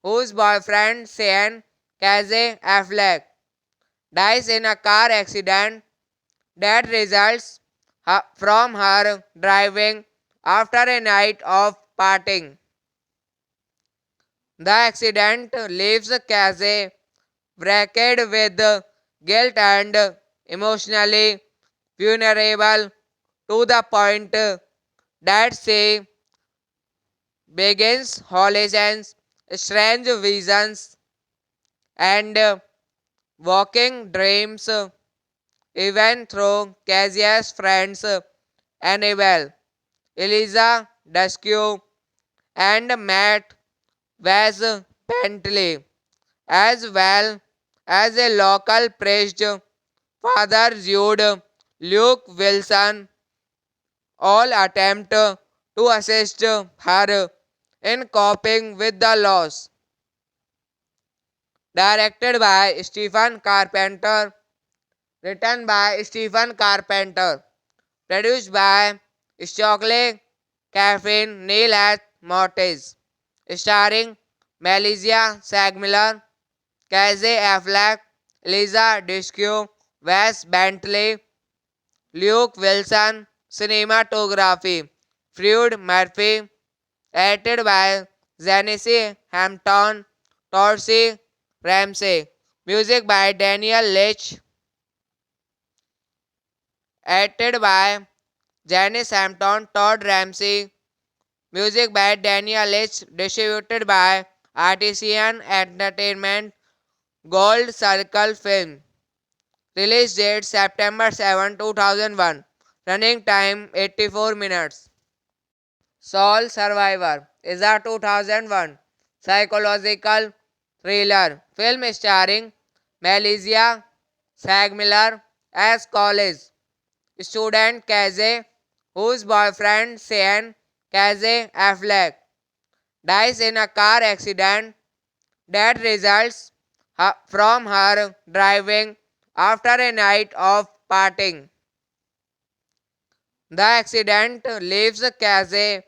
whose boyfriend Sean Casey Affleck dies in a car accident that results from her driving after a night of partying. The accident leaves Casey wrecked with guilt and emotionally vulnerable to the point that she begins hallucinations, strange visions, and walking dreams, even through Casey's friends Annabelle, Eliza Dushku, and Matt Wes Bentley, as well as a local priest, Father Jude Luke Wilson, all attempt to assist her in coping with the loss. Directed by Stephen Carpenter, written by Stephen Carpenter, produced by Stockley Caffeine Neil at Mortis, starring Malaysia Sagmiller, Casey Affleck, Lisa Dushku, Wes Bentley, Luke Wilson. Cinematography Fred Murphy. Edited by Janice Hampton, Torsi Ramsey. Music by Daniel Leach. Edited by Janice Hampton, Todd Ramsey. Music by Daniel Leach. Distributed by Artisan Entertainment. Gold Circle Film. Release date September 7, 2001. Running time 84 minutes. Soul Survivor is a 2001 psychological thriller film starring Malaysia Sagmiller as college student Casey, whose boyfriend Sean Casey Affleck dies in a car accident that results from her driving after a night of partying. The accident leaves Casey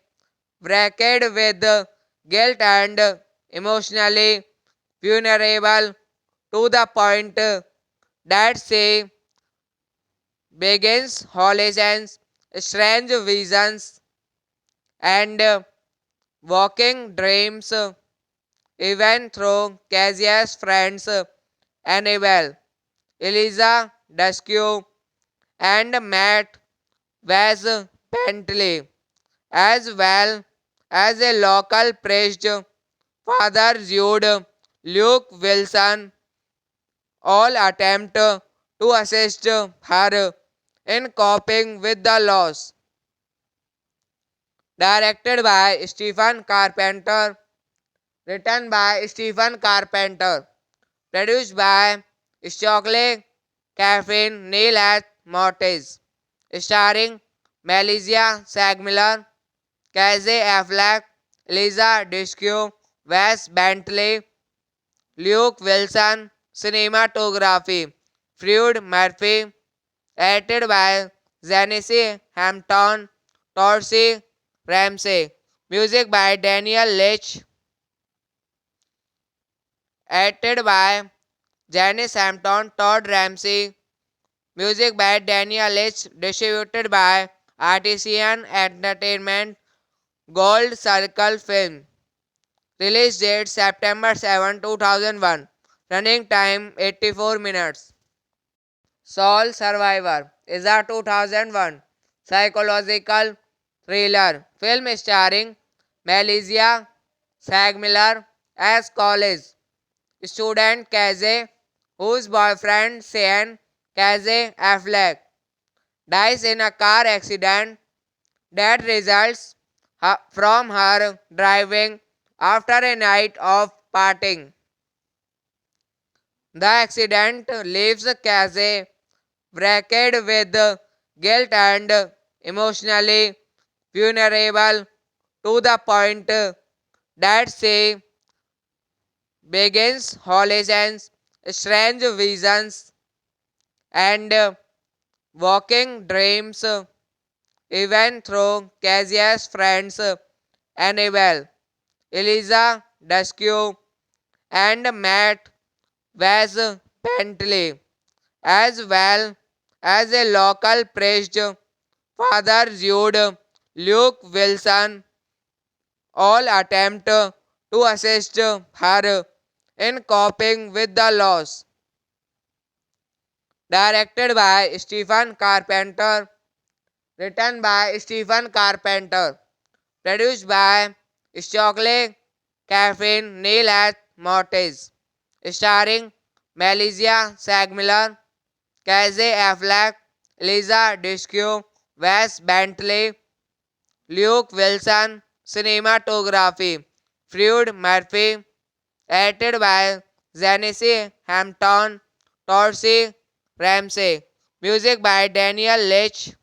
wrecked with guilt and emotionally vulnerable to the point that she begins hallucinations, strange visions, and walking dreams, even through Casey's friends Annabelle, Eliza Dushku, and Matt Wes Bentley, as well as a local priest, Father Jude Luke Wilson, all attempt to assist her in coping with the loss. Directed by Stephen Carpenter, written by Stephen Carpenter, produced by Stockley Caffeine Neil at Mortis, starring Malaysia Sagmiller, Casey Affleck, Lisa Dushku, Wes Bentley, Luke Wilson. Cinematography Fred Murphy. Edited by Janice Hampton, Torsi Ramsey. Music by Daniel Leach. Edited by Janice Hampton, Todd Ramsey. Music by Daniel Leach. Distributed by Artisan Entertainment. Gold Circle Film. Release date September 7, 2001. Running time 84 minutes. Soul Survivor is a 2001 psychological thriller film starring Malaysia Sagmiller as college Student Casey, whose boyfriend Sean Casey Affleck dies in a car accident that results from her driving after a night of partying. The accident leaves Casey wrecked with guilt and emotionally vulnerable to the point that she begins hallucinations, strange visions, and walking dreams, even through Cassia's friends Annabelle, Eliza Duskue, and Matt Wes Bentley, as well as a local priest, Father Jude Luke Wilson, all attempt to assist her in coping with the loss. Directed by Stephen Carpenter, written by Stephen Carpenter, produced by Stockley Caffeine Neil at Mortis, starring Melissa Sagmiller, Casey Affleck, Lisa Duskue, Wes Bentley, Luke Wilson, cinematography, Fred Murphy, edited by Janice Hampton, Torsi Ramsey, music by Daniel Leach,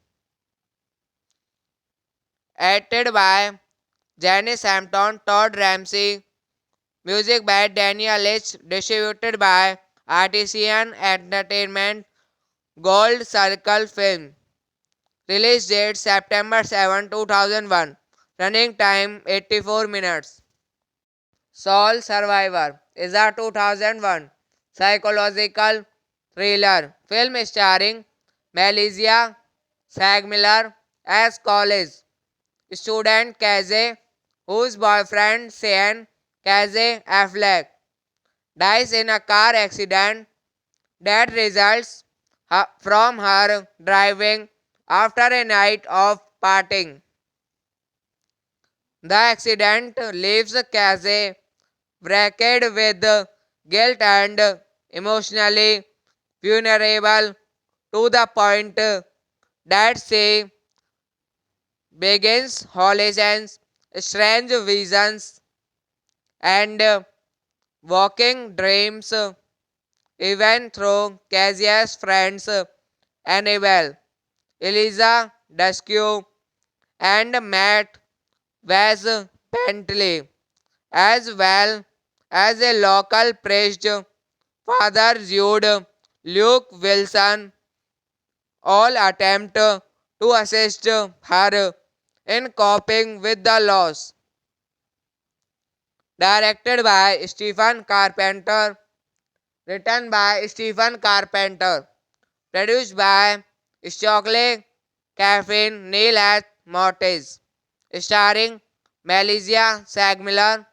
edited by Janice Hampton, Todd Ramsey, music by Daniel Leach, distributed by Artisan Entertainment, Gold Circle Film. Release date September 7, 2001. Running time 84 minutes. Soul Survivor is a 2001 psychological thriller film starring Melissa Sagmiller as college student Casey, whose boyfriend Sean Casey Affleck dies in a car accident that results from her driving after a night of partying. The accident leaves Casey wrecked with guilt and emotionally vulnerable to the point that she begins hallucinations, strange visions, and walking dreams, even through Cassia's friends Annabelle, Eliza Duskue, and Matt Wes Bentley, as well as a local priest, Father Jude Luke Wilson, all attempt to assist her in coping with the loss. Directed by Stephen Carpenter, written by Stephen Carpenter, produced by Stockley Caffeine Neil at Mortis, starring Melissa Sagmiller,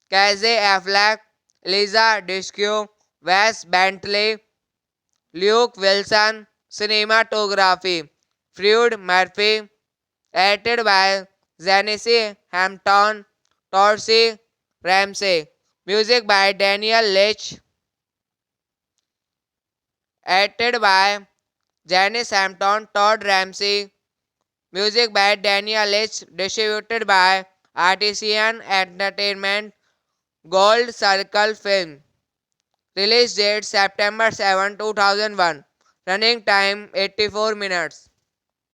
Casey Affleck, Lisa Duskue, Wes Bentley, Luke Wilson, cinematography, Fred Murphy, edited by Janice Hampton, Torsi Ramsey, music by Daniel Leach, edited by Janice Hampton, Todd Ramsey, music by Daniel Leach, distributed by Artisan Entertainment, Gold Circle Film. Release date September 7, 2001. Running time 84 minutes.